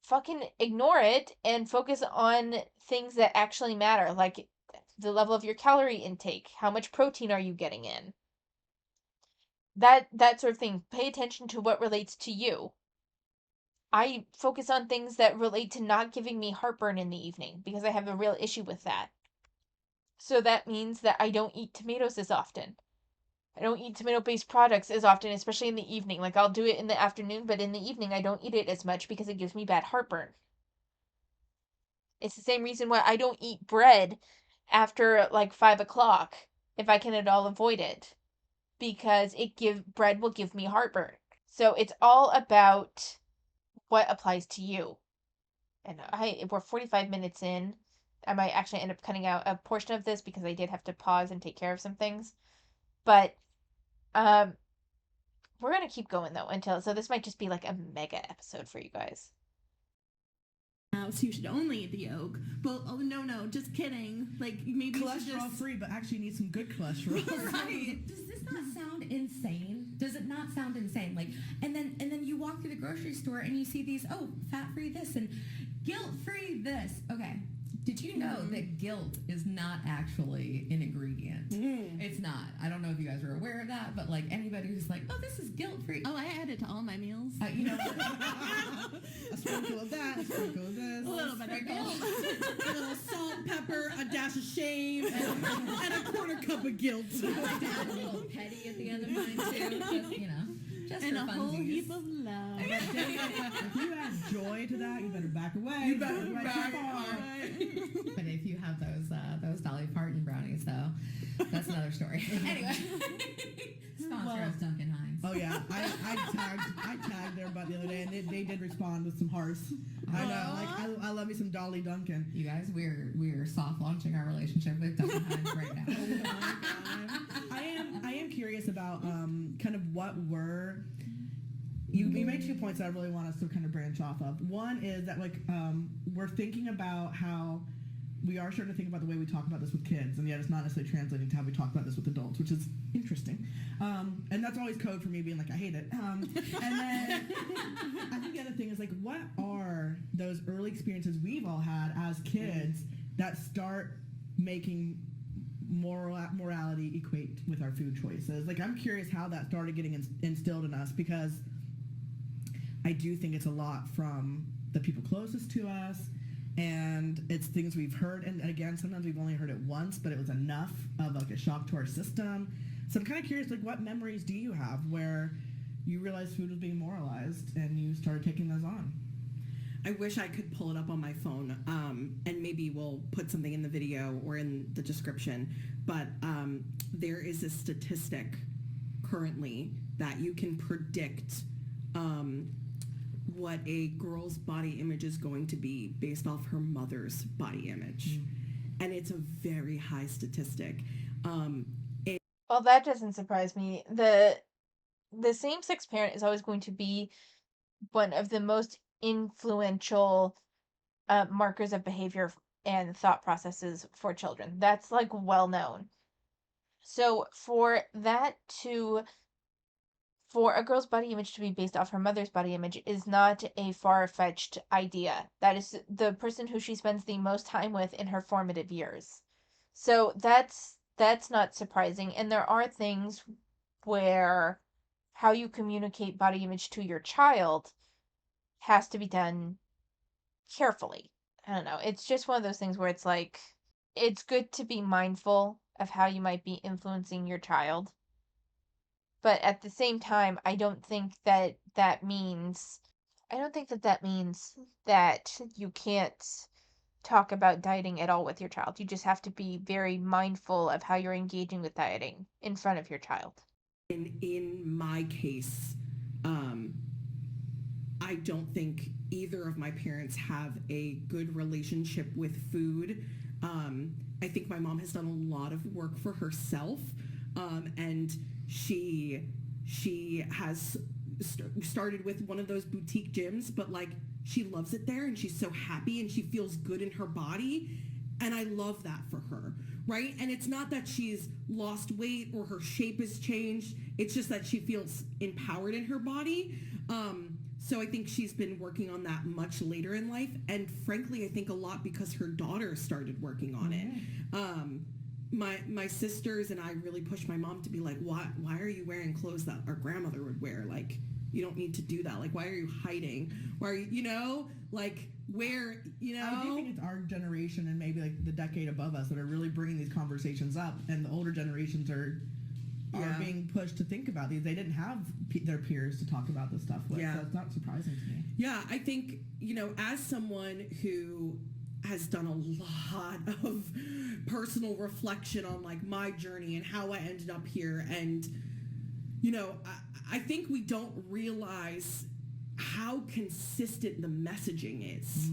fucking ignore it and focus on things that actually matter, like the level of your calorie intake, how much protein are you getting in, that sort of thing. Pay attention to what relates to you. I focus on things that relate to not giving me heartburn in the evening because I have a real issue with that. So that means that I don't eat tomatoes as often. I don't eat tomato-based products as often, especially in the evening. Like, I'll do it in the afternoon, but in the evening I don't eat it as much because it gives me bad heartburn. It's the same reason why I don't eat bread after like 5 o'clock if I can at all avoid it, because bread will give me heartburn. So it's all about what applies to you. And we're 45 minutes in. I might actually end up cutting out a portion of this because I did have to pause and take care of some things. But um we're gonna keep going though until, so this might just be like a mega episode for you guys. So you should only eat the yolk. But oh no, just kidding. Like maybe you should Cholesterol just free, but actually need some good cholesterol. Right. Does this not sound insane? Does it not sound insane? Like, and then you walk through the grocery store and you see these, oh, fat free this and guilt free this. Okay. Did you know that guilt is not actually an ingredient? It's not. I don't know if you guys are aware of that, but like anybody who's like, oh, this is guilt free. Oh, I add it to all my meals. You know, A sprinkle of that, a sprinkle of this. A little bit of guilt. A little salt, pepper, a dash of shame, and a quarter cup of guilt. I like to add a little petty at the end of mine too. Just, just And for a whole funsies. heap of love. If you add joy to that, you better back away. You better Right back too far. But if you have those Dolly Parton brownies, though, that's another story. Anyway, sponsor us, Duncan Hines. Oh yeah, I tagged everybody the other day, and they did respond with some hearts. I know, like I love me some Dolly Duncan. You guys, we're soft launching our relationship with Duncan Hines right now. I am curious about kind of what were you made 2 points that I really want us to kind of branch off of. One is that like we're thinking about how we are starting to think about the way we talk about this with kids, and yet it's not necessarily translating to how we talk about this with adults, which is interesting. And that's always code for me being like, I hate it. And then I think the other thing is like, what are those early experiences we've all had as kids that start making morality equate with our food choices? Like, I'm curious how that started getting instilled in us, because I do think it's a lot from the people closest to us, and it's things we've heard, and again, sometimes we've only heard it once, but it was enough of like a shock to our system. So I'm kind of curious, like, what memories do you have where you realized food was being moralized and you started taking those on? I wish I could pull it up on my phone, and maybe we'll put something in the video or in the description. But there is a statistic currently that you can predict what a girl's body image is going to be based off her mother's body image. And it's a very high statistic. Well, that doesn't surprise me. The same-sex parent is always going to be one of the most influential markers of behavior and thought processes for children. That's like well known. So for that to for a girl's body image to be based off her mother's body image is not a far-fetched idea. That is the person who she spends the most time with in her formative years. So that's not surprising. And there are things where how you communicate body image to your child has to be done carefully. I don't know. It's just one of those things where it's like it's good to be mindful of how you might be influencing your child. But at the same time, I don't think that that means that you can't talk about dieting at all with your child. You just have to be very mindful of how you're engaging with dieting in front of your child. In my case, I don't think either of my parents have a good relationship with food. I think my mom has done a lot of work for herself, and she has started with one of those boutique gyms, but like she loves it there and she's so happy and she feels good in her body, and I love that for her, right? And it's not that she's lost weight or her shape has changed, it's just that she feels empowered in her body. So I think she's been working on that much later in life, and frankly I think a lot because her daughter started working on it. My sisters and I really pushed my mom to be like, why are you wearing clothes that our grandmother would wear? Like, you don't need to do that. Like, why are you hiding? Why are you, like, where, I do think it's our generation and maybe like the decade above us that are really bringing these conversations up, and the older generations are being pushed to think about these. They didn't have their peers to talk about this stuff with, so it's not surprising to me. Yeah, I think, as someone who has done a lot of personal reflection on like my journey and how I ended up here, and I think we don't realize how consistent the messaging is.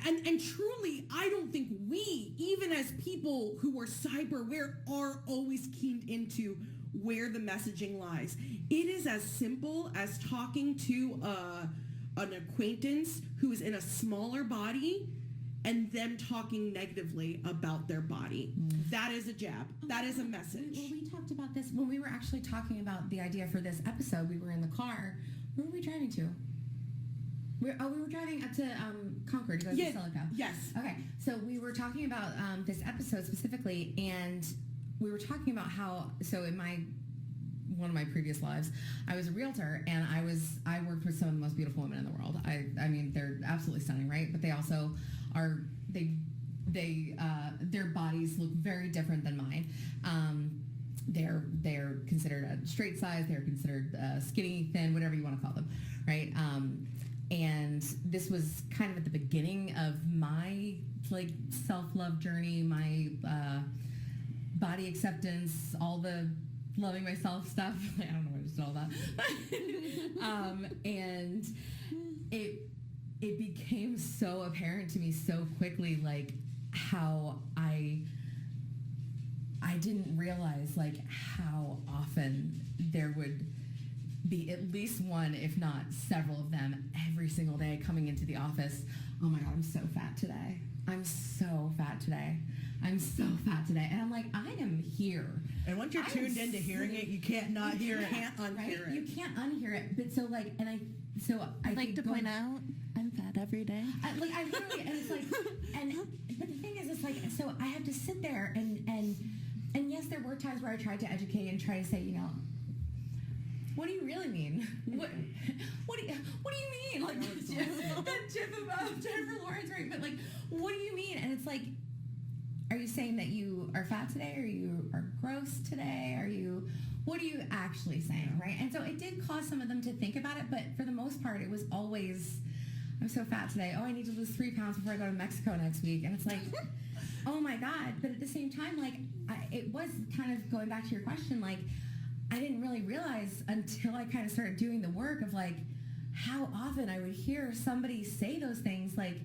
And truly, I don't think we, even as people who are cyber aware, are always keyed into where the messaging lies. It is as simple as talking to an acquaintance who is in a smaller body and them talking negatively about their body. That is a jab. That is a message. Well, we talked about this when we were actually talking about the idea for this episode. We were in the car. Where were we driving to? We were driving up to Concord to go to Silico. Yes. Okay, so we were talking about this episode specifically, and we were talking about how, so in one of my previous lives, I was a realtor, and I worked with some of the most beautiful women in the world. I mean, they're absolutely stunning, right? But they also are, their bodies look very different than mine. They're considered a straight size, they're considered skinny, thin, whatever you want to call them, right? And this was kind of at the beginning of my like self-love journey, my body acceptance, all the loving myself stuff. I don't know where to start all that. And it became so apparent to me so quickly, like how I didn't realize like how often there would be at least one, if not several of them every single day coming into the office. Oh my God, I'm so fat today. I'm so fat today. I'm so fat today. And I'm like, I am here. And once you're tuned into hearing it, you can't not hear it. You can't unhear it. You can't unhear it. But so like, I'd like to point out, I'm fat every day. I literally, and it's like, but the thing is, it's like, so I have to sit there and yes, there were times where I tried to educate and try to say, what do you really mean? What do you mean? Like that gif of Jennifer Lawrence, right? But like, what do you mean? And it's like, are you saying that you are fat today? Or you are gross today? What are you actually saying, right? And so it did cause some of them to think about it, but for the most part, it was always, I'm so fat today. Oh, I need to lose 3 pounds before I go to Mexico next week. And it's like, oh my God. But at the same time, like, it was kind of going back to your question, like, I didn't really realize until I kind of started doing the work of like how often I would hear somebody say those things like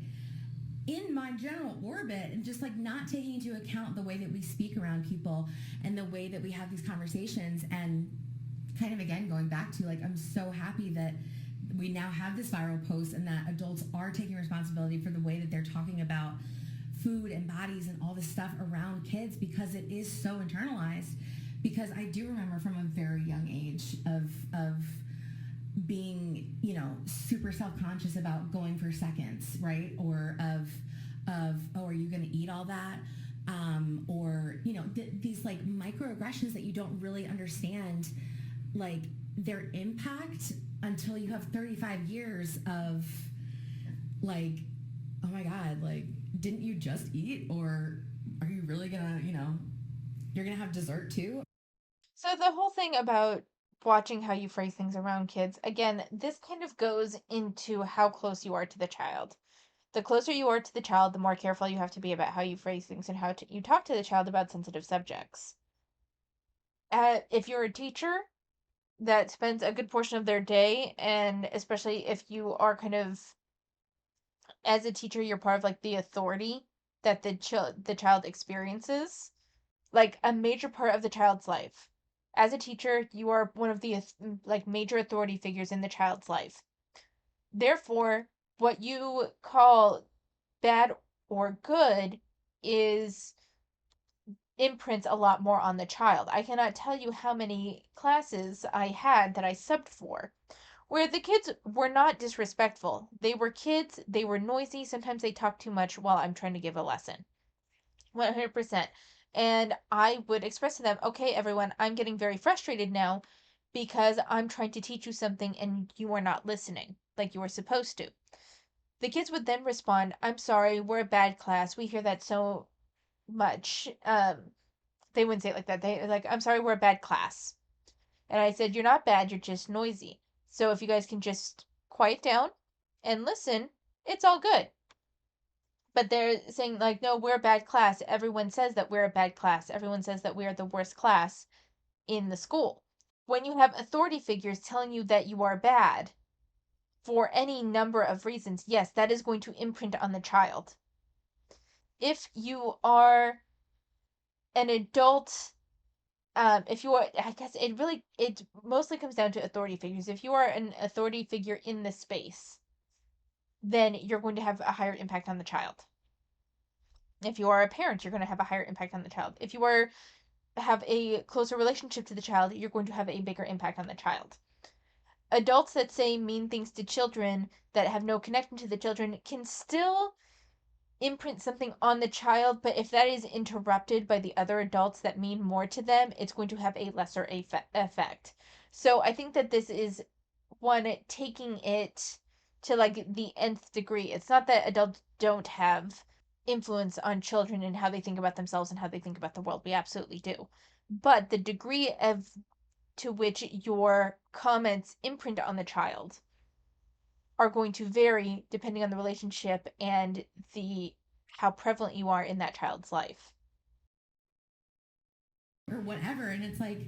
in my general orbit, and just like not taking into account the way that we speak around people and the way that we have these conversations. And kind of again going back to like, I'm so happy that we now have this viral post and that adults are taking responsibility for the way that they're talking about food and bodies and all this stuff around kids, because it is so internalized. because I do remember from a very young age of being, you know, super self-conscious about going for seconds, right? Or of oh, are you going to eat all that? Or, you know, these like microaggressions that you don't really understand, like their impact until you have 35 years of like, oh my God, like, didn't you just eat? Or are you really gonna, you know, you're gonna have dessert too? So the whole thing about watching how you phrase things around kids, again, this kind of goes into how close you are to the child. The closer you are to the child, the more careful you have to be about how you phrase things and how you talk to the child about sensitive subjects. If you're a teacher that spends a good portion of their day, and especially if you are kind of, as a teacher, you're part of like the authority that the child experiences, like a major part of the child's life. As a teacher, you are one of the like major authority figures in the child's life. Therefore, what you call bad or good is imprints a lot more on the child. I cannot tell you how many classes I had that I subbed for where the kids were not disrespectful. They were kids, they were noisy, sometimes they talked too much while I'm trying to give a lesson. 100%. And I would express to them, okay, everyone, I'm getting very frustrated now because I'm trying to teach you something and you are not listening like you were supposed to. The kids would then respond, I'm sorry, we're a bad class. We hear that so much. They wouldn't say it like that. They like, I'm sorry, we're a bad class. And I said, you're not bad, you're just noisy. So if you guys can just quiet down and listen, it's all good. But they're saying, like, no, we're a bad class. Everyone says that we're a bad class. Everyone says that we are the worst class in the school. When you have authority figures telling you that you are bad for any number of reasons, yes, that is going to imprint on the child. If you are an adult, if you are, I guess it mostly comes down to authority figures. If you are an authority figure in the space, then you're going to have a higher impact on the child. If you are a parent, you're going to have a higher impact on the child. If you are have a closer relationship to the child, you're going to have a bigger impact on the child. Adults that say mean things to children that have no connection to the children can still imprint something on the child, but if that is interrupted by the other adults that mean more to them, it's going to have a lesser effect. So I think that this is one taking it to like the nth degree. It's not that adults don't have influence on children and how they think about themselves and how they think about the world. We absolutely do. But the degree of to which your comments imprint on the child are going to vary depending on the relationship and the how prevalent you are in that child's life. Or whatever. And it's like,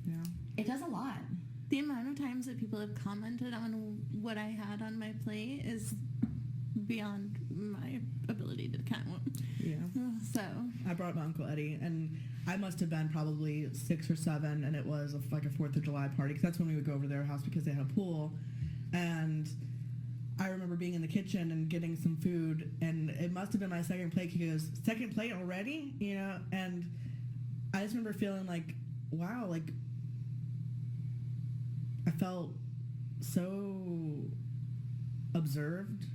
Yeah. it does a lot. The amount of times that people have commented on what I had on my plate is beyond my ability to count. Yeah. So I brought my Uncle Eddie, and I must have been probably 6 or 7, and it was like a 4th of July party, because that's when we would go over to their house because they had a pool. And I remember being in the kitchen and getting some food, and it must have been my second plate. He goes, second plate already? You know? And I just remember feeling like, wow, like, I felt so observed,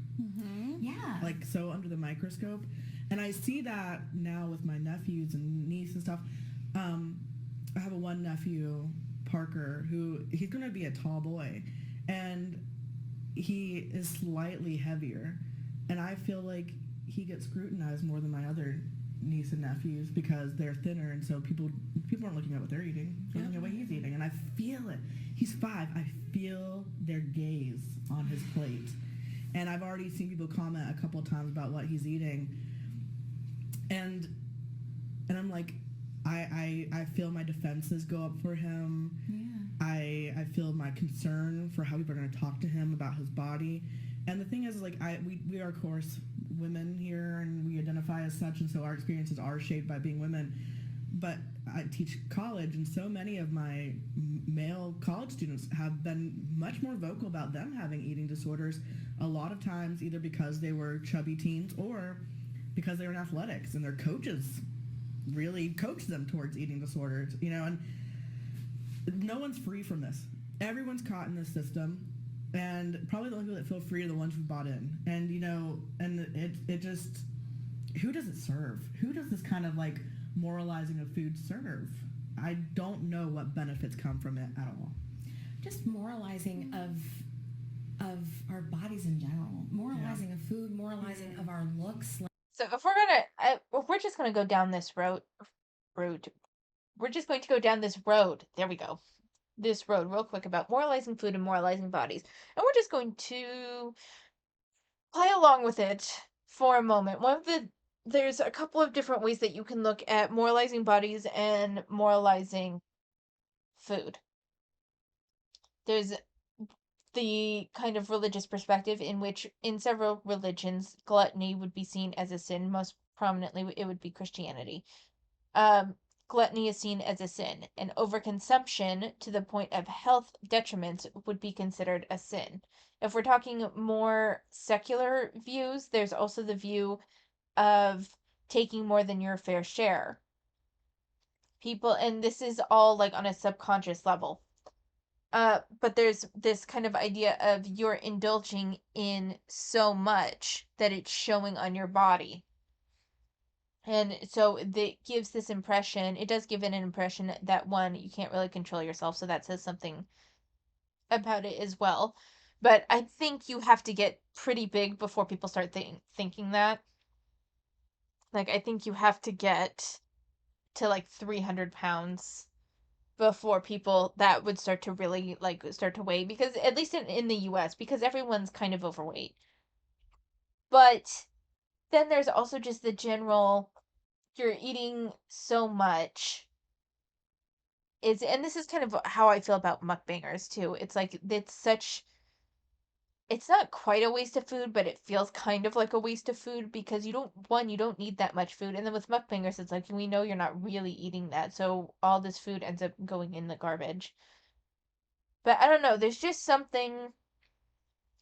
Yeah. like so under the microscope. And I see that now with my nephews and niece and stuff. I have a one nephew, Parker, who he's going to be a tall boy, and he is slightly heavier, and I feel like he gets scrutinized more than my other niece and nephews because they're thinner, and so people aren't looking at what they're eating, they're looking at what he's eating, and I feel it. He's 5. I feel their gaze on his plate, and I've already seen people comment a couple of times about what he's eating, and I'm like, I feel my defenses go up for him. Yeah. I feel my concern for how people are going to talk to him about his body. And the thing is, like, we are, of course, women here, and we identify as such, and so our experiences are shaped by being women. But I teach college, and so many of my male college students have been much more vocal about them having eating disorders, a lot of times either because they were chubby teens or because they were in athletics and their coaches really coach them towards eating disorders, and no one's free from this. Everyone's caught in this system, and probably the only people that feel free are the ones who bought in. And and it just, who does it serve? Who does this kind of like moralizing of food serve? I don't know what benefits come from it at all. Just moralizing of our bodies in general, moralizing of food, moralizing of our looks. So if we're just gonna go down this road, we're just going to go down this road. There we go. This road real quick about moralizing food and moralizing bodies. And we're just going to play along with it for a moment. There's a couple of different ways that you can look at moralizing bodies and moralizing food. There's the kind of religious perspective in which in several religions gluttony would be seen as a sin. Most prominently it would be Christianity. um, Gluttony is seen as a sin, and overconsumption to the point of health detriment would be considered a sin. If we're talking more secular views, there's also the view of taking more than your fair share. People, and this is all like on a subconscious level. But there's this kind of idea of you're indulging in so much that it's showing on your body. And so it gives this impression, it does give it an impression that one, you can't really control yourself, so that says something about it as well. But I think you have to get pretty big before people start thinking that. Like, I think you have to get to like 300 pounds before people that would start to really like start to weigh, because at least in the US, because everyone's kind of overweight. But then there's also just the general, you're eating so much. And this is kind of how I feel about mukbangers too. It's like it's not quite a waste of food, but it feels kind of like a waste of food because you don't need that much food. And then with mukbangers, it's like we know you're not really eating that, so all this food ends up going in the garbage. But I don't know, there's just something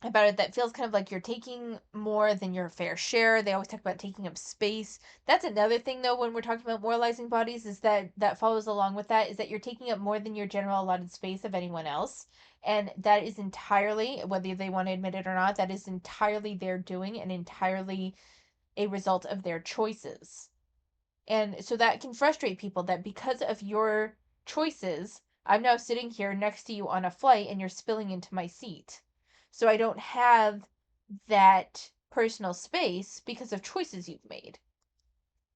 about it that feels kind of like you're taking more than your fair share. They always talk about taking up space. That's another thing though when we're talking about moralizing bodies, is that follows along with that, is that you're taking up more than your general allotted space of anyone else. And that is entirely, whether they want to admit it or not, that is entirely their doing and entirely a result of their choices. And so that can frustrate people, that because of your choices, I'm now sitting here next to you on a flight and you're spilling into my seat. So I don't have that personal space because of choices you've made.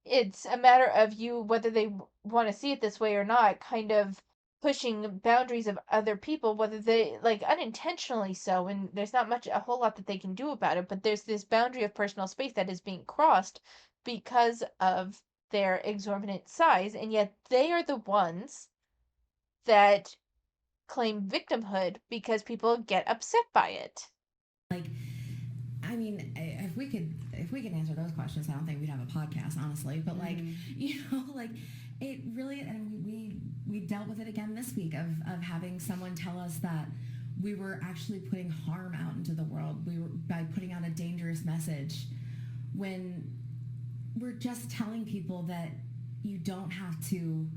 It's a matter of you, whether they want to see it this way or not, kind of pushing boundaries of other people, whether they like unintentionally so, and there's not much a whole lot that they can do about it, but there's this boundary of personal space that is being crossed because of their exorbitant size, and yet they are the ones that claim victimhood because people get upset by it. Like, I mean, if we could answer those questions, I don't think we'd have a podcast, honestly. But like, like it really, and we dealt with it again this week of having someone tell us that we were actually putting harm out into the world. We were by putting out a dangerous message when we're just telling people that you don't have to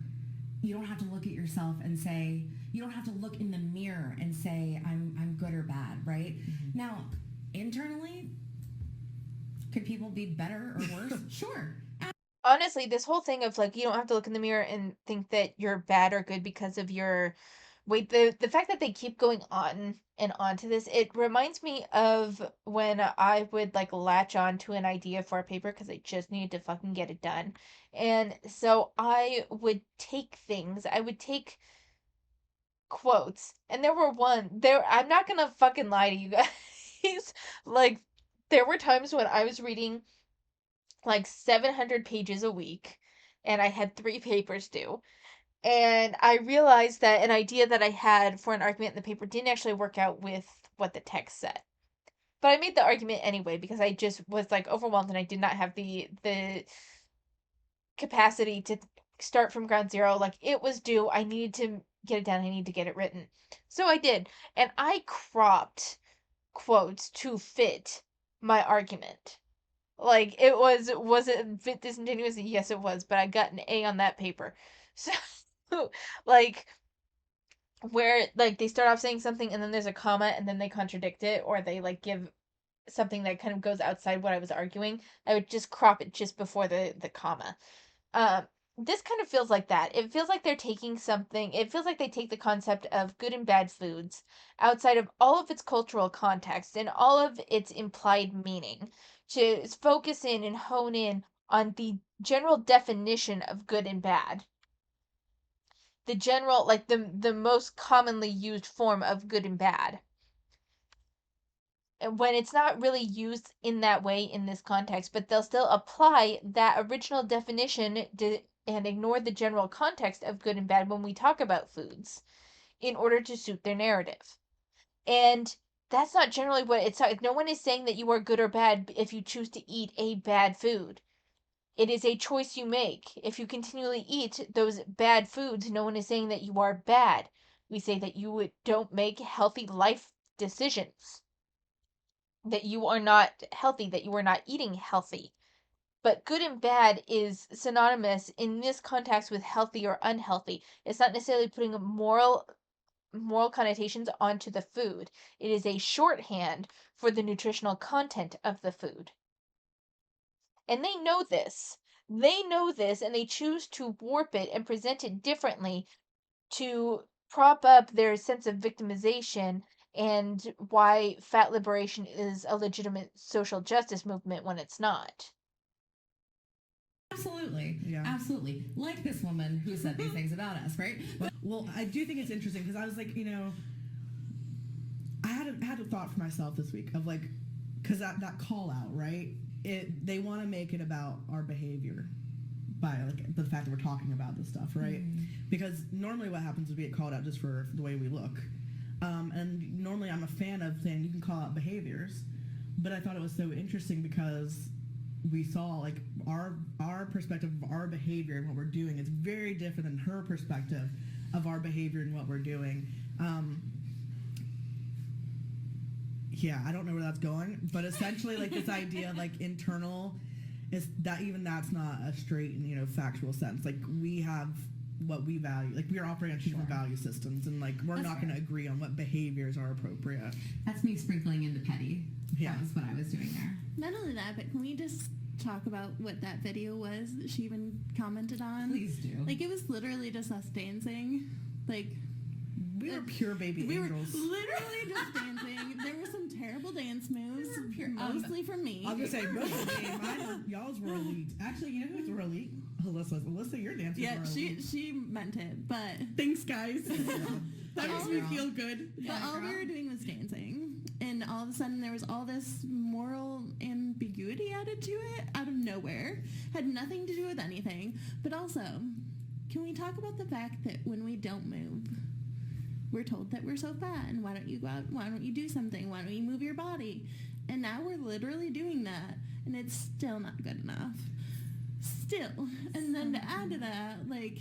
look at yourself and say, you don't have to look in the mirror and say I'm good or bad, right? Now, internally, could people be better or worse? Sure. Honestly, this whole thing of like you don't have to look in the mirror and think that you're bad or good because of your weight, the fact that they keep going on and on to this, it reminds me of when I would like latch on to an idea for a paper because I just needed to fucking get it done. And so I would take quotes, and I'm not gonna fucking lie to you guys. Like, there were times when I was reading like 700 pages a week and I had 3 papers due. And I realized that an idea that I had for an argument in the paper didn't actually work out with what the text said. But I made the argument anyway because I just was like overwhelmed and I did not have the capacity to start from ground zero. Like, it was due. I needed to get it done. I needed to get it written. So I did. And I cropped quotes to fit my argument. Like, was it a bit disingenuous? Yes, it was, but I got an A on that paper. So, like, where, like, they start off saying something and then there's a comma and then they contradict it, or they, like, give something that kind of goes outside what I was arguing, I would just crop it just before the comma. Um, this kind of feels like that. It feels like they're taking something, it feels like they take the concept of good and bad foods outside of all of its cultural context and all of its implied meaning to focus in and hone in on the general definition of good and bad. The general, like the most commonly used form of good and bad. And when it's not really used in that way in this context, but they'll still apply that original definition and ignore the general context of good and bad when we talk about foods in order to suit their narrative. And that's not generally what it's like. No one is saying that you are good or bad if you choose to eat a bad food. It is a choice you make. If you continually eat those bad foods, no one is saying that you are bad. We say that you don't make healthy life decisions, that you are not healthy, that you are not eating healthy. But good and bad is synonymous in this context with healthy or unhealthy. It's not necessarily putting moral connotations onto the food. It is a shorthand for the nutritional content of the food. And they know this. They know this and they choose to warp it and present it differently to prop up their sense of victimization and why fat liberation is a legitimate social justice movement when it's not. Absolutely. Yeah. Absolutely. Like this woman who said these things about us, right? Well, I do think it's interesting because I was like, I had a thought for myself this week of like, because that call out, right? They want to make it about our behavior by like the fact that we're talking about this stuff, right? Because normally what happens is we get called out just for the way we look, and normally I'm a fan of saying you can call out behaviors, but I thought it was so interesting because we saw like our perspective of our behavior and what we're doing is very different than her perspective of our behavior and what we're doing. Yeah, I don't know where that's going, but essentially like this idea of like internal is that even that's not a straight and factual sense. Like we have what we value, like we are operating on two different value systems, and like we're not going to agree on what behaviors are appropriate. That's me sprinkling in the petty. Yeah, that was what I was doing there. Not only that, but can we just talk about what that video was that she even commented on? Please do. Like, it was literally just us dancing. Like, we were pure baby we angels. were literally just dancing. There were some terrible dance moves, mostly from me. I was gonna say mostly y'all's were elite. Actually, you know who's were elite? Alyssa, your dances were elite. she meant it, but Thanks, guys. That makes me feel good. but all we were doing was dancing, and all of a sudden there was all this moral ambiguity added to it out of nowhere. Had nothing to do with anything, but also, can we talk about the fact that when we don't move, we're told that we're so fat, and why don't you go out? Why don't you do something? Why don't you move your body? And now we're literally doing that, and it's still not good enough. Still, and then to add to that, like,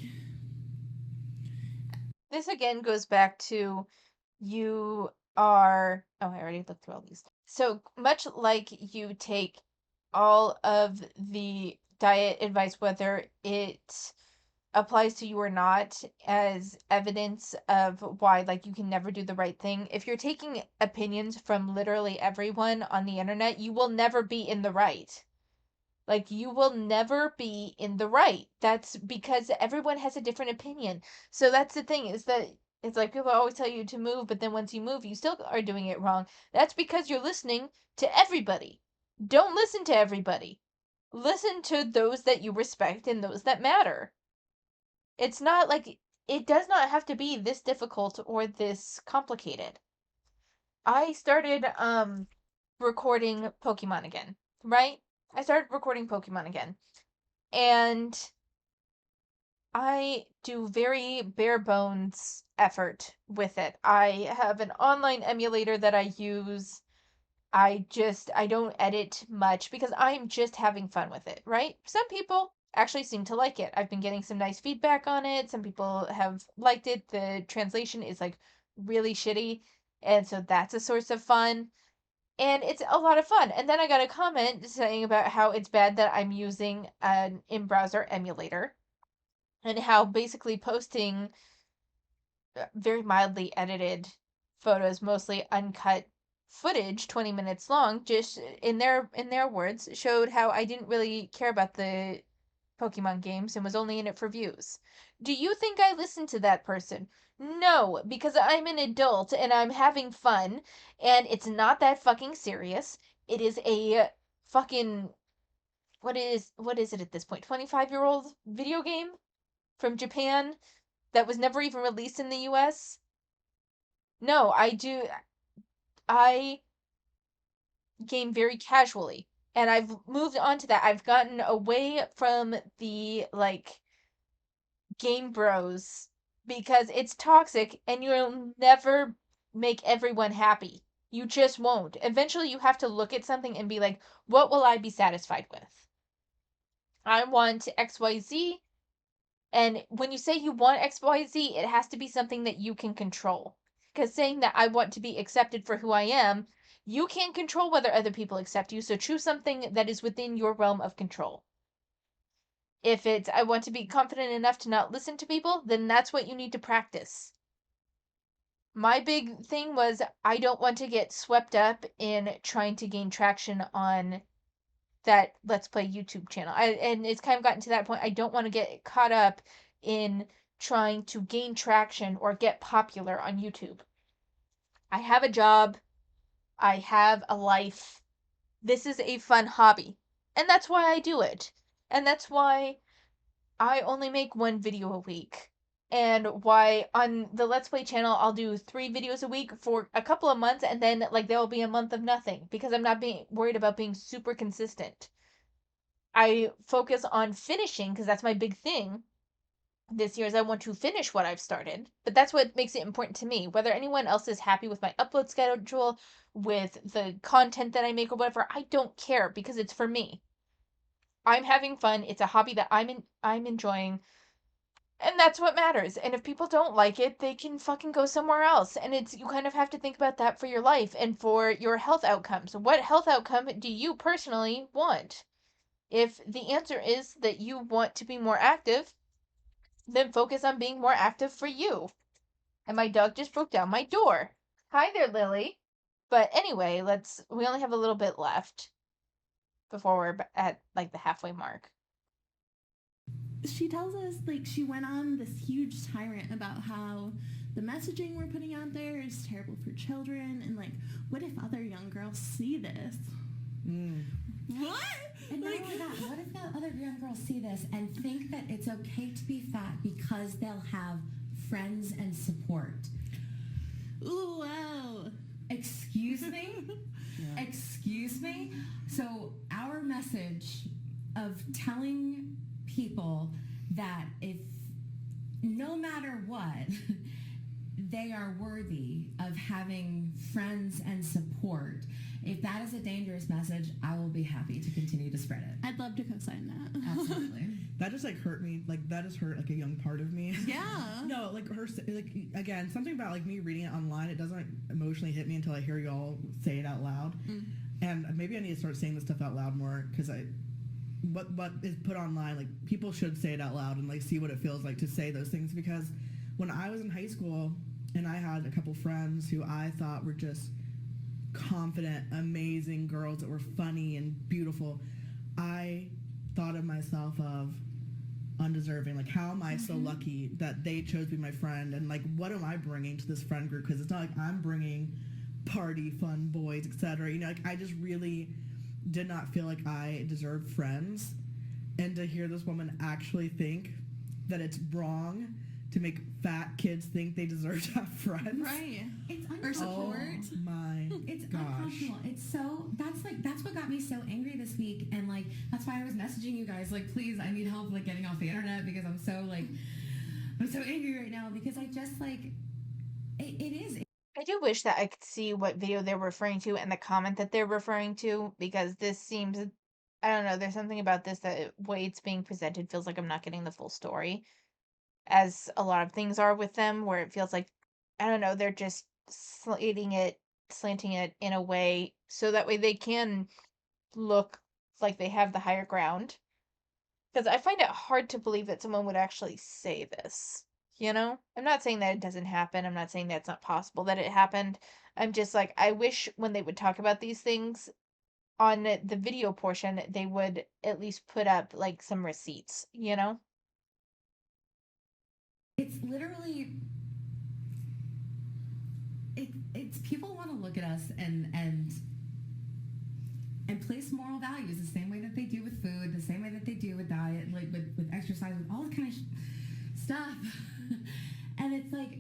This again goes back to you are. Oh, I already looked through all these. So much like you take all of the diet advice, whether it applies to you or not, as evidence of why, like, you can never do the right thing. If you're taking opinions from literally everyone on the internet, you will never be in the right. Like, you will never be in the right. That's because everyone has a different opinion. So that's the thing, is that it's like people always tell you to move, but then once you move, you still are doing it wrong. That's because you're listening to everybody. Don't listen to everybody. Listen to those that you respect and those that matter. It's not like it does not have to be this difficult or this complicated. I started recording Pokemon again, right? I started recording Pokemon again. And I do very bare bones effort with it. I have an online emulator that I use. I don't edit much because I'm just having fun with it, right? Some people actually seem to like it. I've been getting some nice feedback on it. Some people have liked it. The translation is like really shitty, and so that's a source of fun. And it's a lot of fun. And then I got a comment saying about how it's bad that I'm using an in-browser emulator and how basically posting very mildly edited photos, mostly uncut footage, 20 minutes long, just in their words, showed how I didn't really care about the Pokemon games and was only in it for views. Do you think I listened to that person? No, because I'm an adult and I'm having fun and it's not that fucking serious. It is a fucking what is it at this point? 25-year-old video game from Japan that was never even released in the US? No, I game very casually. And I've moved on to that. I've gotten away from the like game bros because it's toxic and you'll never make everyone happy. You just won't. Eventually you have to look at something and be like, what will I be satisfied with? I want XYZ. And when you say you want XYZ, it has to be something that you can control. Because saying that I want to be accepted for who I am, you can't control whether other people accept you, so choose something that is within your realm of control. If it's I want to be confident enough to not listen to people, then that's what you need to practice. My big thing was I don't want to get swept up in trying to gain traction on that Let's Play YouTube channel. And it's kind of gotten to that point. I don't want to get caught up in trying to gain traction or get popular on YouTube. I have a job, I have a life. This is a fun hobby. And that's why I do it. And that's why I only make one video a week. And why on the Let's Play channel I'll do 3 videos a week for a couple of months and then like there will be a month of nothing because I'm not being worried about being super consistent. I focus on finishing because that's my big thing this year is I want to finish what I've started. But that's what makes it important to me. Whether anyone else is happy with my upload schedule, with the content that I make or whatever, I don't care because it's for me. I'm having fun. It's a hobby that I'm enjoying. And that's what matters. And if people don't like it, they can fucking go somewhere else. And it's you kind of have to think about that for your life and for your health outcomes. What health outcome do you personally want? If the answer is that you want to be more active, then focus on being more active for you. And my dog just broke down my door. Hi there, Lily. But anyway, we only have a little bit left before we're at like the halfway mark. She tells us like she went on this huge tyrant about how the messaging we're putting out there is terrible for children and like what if other young girls see this? What? And not only that, what if the other young girls see this and think that it's okay to be fat because they'll have friends and support? Ooh, wow. Excuse me? Yeah. Excuse me? So our message of telling people that if no matter what, they are worthy of having friends and support. If that is a dangerous message, I will be happy to continue to spread it. I'd love to co-sign that. Absolutely. That just like hurt me. Like that just hurt like a young part of me. Yeah. No, like her, like again, something about like me reading it online. It doesn't emotionally hit me until I hear y'all say it out loud. And maybe I need to start saying this stuff out loud more because what is put online, like people should say it out loud and like see what it feels like to say those things. Because when I was in high school and I had a couple friends who I thought were just confident, amazing girls that were funny and beautiful, I thought of myself of undeserving. Like, how am I so lucky that they chose to be my friend? And like, what am I bringing to this friend group? Because it's not like I'm bringing party, fun boys, etc. You know, like I just really did not feel like I deserved friends. And to hear this woman actually think that it's wrong to make fat kids think they deserve to have friends. Right. It's Or support. Oh my It's gosh. uncomfortable. It's so that's what got me so angry this week, and like that's why I was messaging you guys like, please, I need help like getting off the internet because I'm so angry right now because I just like it is. I do wish that I could see what video they're referring to and the comment that they're referring to because this seems I don't know, there's something about this that way it's being presented feels like I'm not getting the full story as a lot of things are with them where it feels like I don't know, they're just slating it slanting it in a way so that way they can look like they have the higher ground. Because I find it hard to believe that someone would actually say this. You know? I'm not saying that it doesn't happen. I'm not saying that it's not possible that it happened. I'm just like, I wish when they would talk about these things on the video portion, they would at least put up like some receipts, you know? It's literally it's people want to look at us and place moral values the same way that they do with food, the same way that they do with diet, like with exercise, with all the kind of stuff. And it's like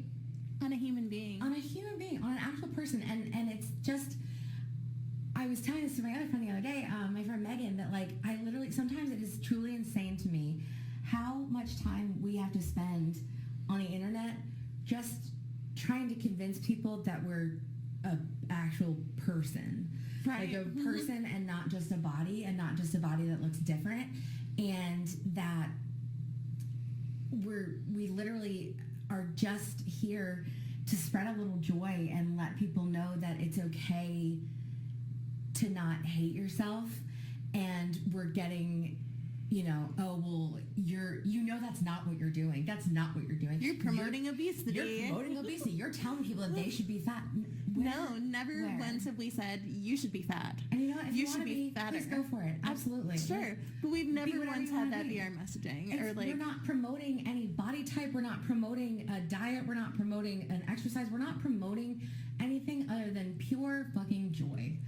On a human being. on a human being, on an actual person, and it's just. I was telling this to my other friend the other day, my friend Megan, that like I literally sometimes it is truly insane to me how much time we have to spend on the internet just trying to convince people that we're a actual person, Right. like a person and not just a body, and not just a body that looks different, and that we literally are just here to spread a little joy and let people know that it's okay to not hate yourself. And we're getting, oh well, that's not what you're doing. That's not what you're doing. You're promoting obesity. You're promoting obesity. You're telling people that they should be fat. No, never Where? once have we said you should be fat. And you know what? If You you should want to be be fatter. please go for it. Absolutely. Sure, but we've never whatever once you had wanna that be. be our messaging. It's, Or like, we're not promoting any body type. We're not promoting a diet. We're not promoting an exercise. We're not promoting anything other than pure fucking joy.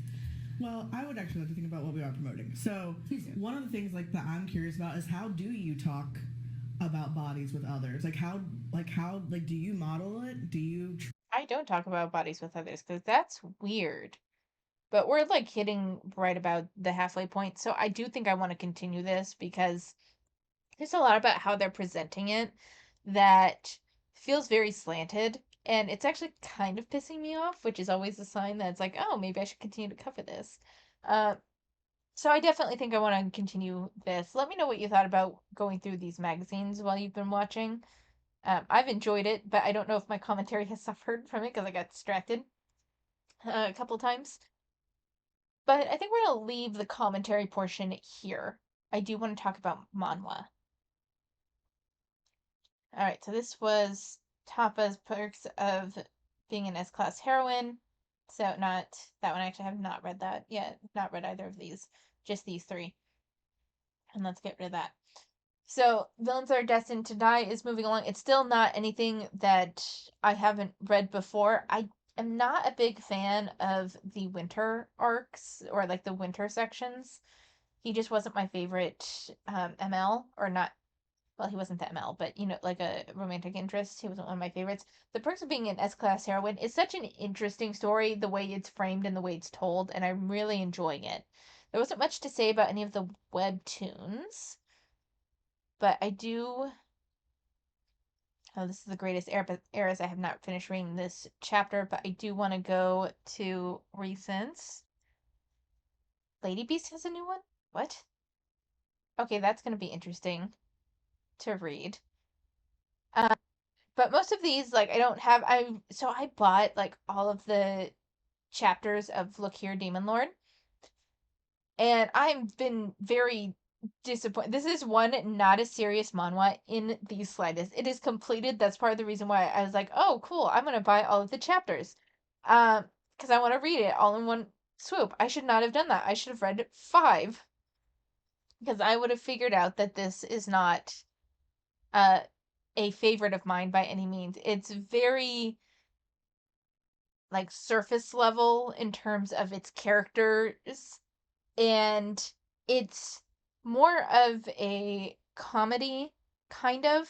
Well, I would actually like to think about what we are promoting. So, Please do. one of the things like that I'm curious about is how do you talk about bodies with others? Like how do you model it? Do you I don't talk about bodies with others because that's weird. But we're like hitting right about the halfway point. So I do think I want to continue this because there's a lot about how they're presenting it that feels very slanted. And it's actually kind of pissing me off, which is always a sign that it's like, oh, maybe I should continue to cover this. Uh, so I definitely think I want to continue this. Let me know what you thought about going through these magazines while you've been watching. I've enjoyed it, but I don't know if my commentary has suffered from it because I got distracted a couple times. But I think we're going to leave the commentary portion here. I do want to talk about manhwa. Alright, so this was Tapa's Perks of Being an S-Class Heroine. So not that one. I actually have not read that yet. Not read either of these. Just these three. And let's get rid of that. So, Villains Are Destined to Die is moving along. It's still not anything that I haven't read before. I am not a big fan of the winter arcs or like the winter sections. He just wasn't my favorite ML, or not. Well, he wasn't the ML, but like a romantic interest. He wasn't one of my favorites. The Perks of Being an S-Class Heroine is such an interesting story, the way it's framed and the way it's told, and I'm really enjoying it. There wasn't much to say about any of the webtoons, but I do. Oh, this is the greatest eras. I have not finished reading this chapter, but I do want to go to recents. Lady Beast has a new one? What? Okay, that's going to be interesting to read. But most of these, like, I don't have. I bought like all of the chapters of Look Here, Demon Lord, and I've been very disappointed. This is one not a serious manhwa in the slightest. It is completed. That's part of the reason why I was like, oh, cool. I'm gonna buy all of the chapters, because I want to read it all in one swoop. I should not have done that. I should have read 5, because I would have figured out that this is not uh a favorite of mine by any means. It's very like surface level in terms of its characters, and it's more of a comedy kind of,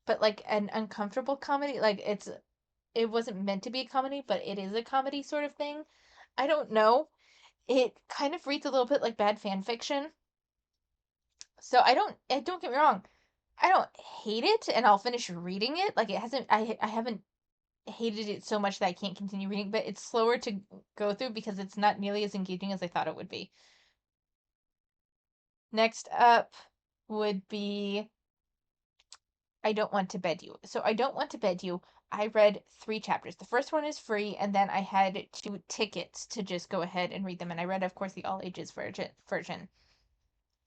but like an uncomfortable comedy. Like it wasn't meant to be a comedy, but it is a comedy sort of thing. I don't know. It kind of reads a little bit like bad fan fiction. So don't get me wrong. I don't hate it, and I'll finish reading it. Like it hasn't I haven't hated it so much that I can't continue reading, but it's slower to go through because it's not nearly as engaging as I thought it would be. Next up would be I Don't Want to Bed You. So I Don't Want to Bed You, I read 3 chapters. The first one is free, and then I had 2 tickets to just go ahead and read them. And I read, of course, the all ages version.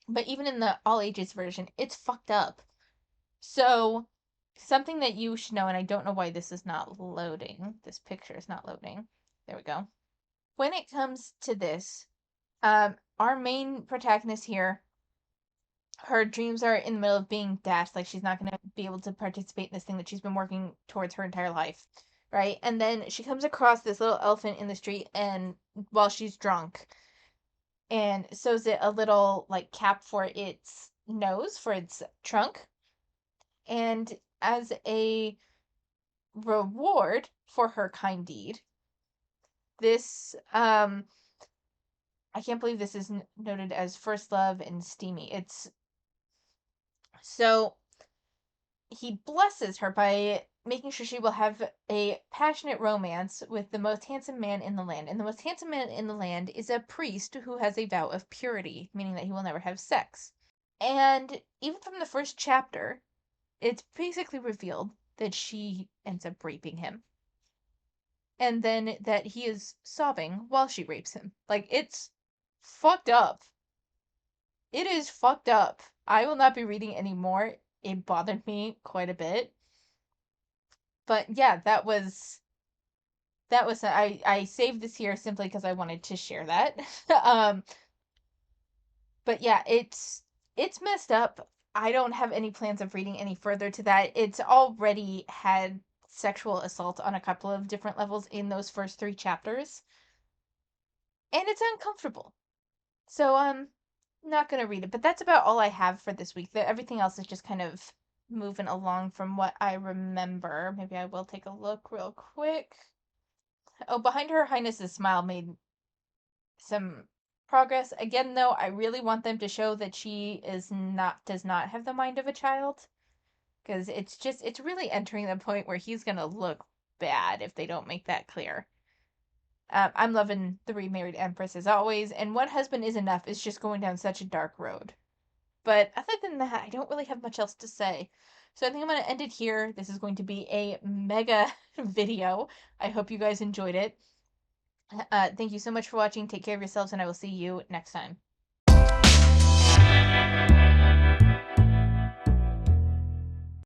But even in the all ages version, it's fucked up. So something that you should know, and I don't know why this is not loading. This picture is not loading. There we go. When it comes to this, our main protagonist here, her dreams are in the middle of being dashed. Like, she's not going to be able to participate in this thing that she's been working towards her entire life, right? And then she comes across this little elephant in the street, and while she's drunk, and sews it a little like cap for its nose, for its trunk. And as a reward for her kind deed, this I can't believe this is noted as first love and steamy. It's so he blesses her by making sure she will have a passionate romance with the most handsome man in the land. And the most handsome man in the land is a priest who has a vow of purity, meaning that he will never have sex. And even from the first chapter, it's basically revealed that she ends up raping him. And then that he is sobbing while she rapes him. Like, it's fucked up. It is fucked up. I will not be reading anymore. It bothered me quite a bit. But yeah, I saved this here simply because I wanted to share that. um but yeah, it's messed up. I don't have any plans of reading any further to that. It's already had sexual assault on a couple of different levels in those first 3 chapters, and it's uncomfortable. So not gonna read it, but that's about all I have for this week. Everything else is just kind of moving along from what I remember. Maybe I will take a look real quick. Oh, Behind Her Highness's Smile made some progress. Again, though, I really want them to show that she does not have the mind of a child, because it's really entering the point where he's gonna look bad if they don't make that clear. I'm loving The Remarried Empress as always, and One Husband Is Enough is just going down such a dark road. But other than that, I don't really have much else to say. So I think I'm going to end it here. This is going to be a mega video. I hope you guys enjoyed it. Thank you so much for watching. Take care of yourselves, and I will see you next time.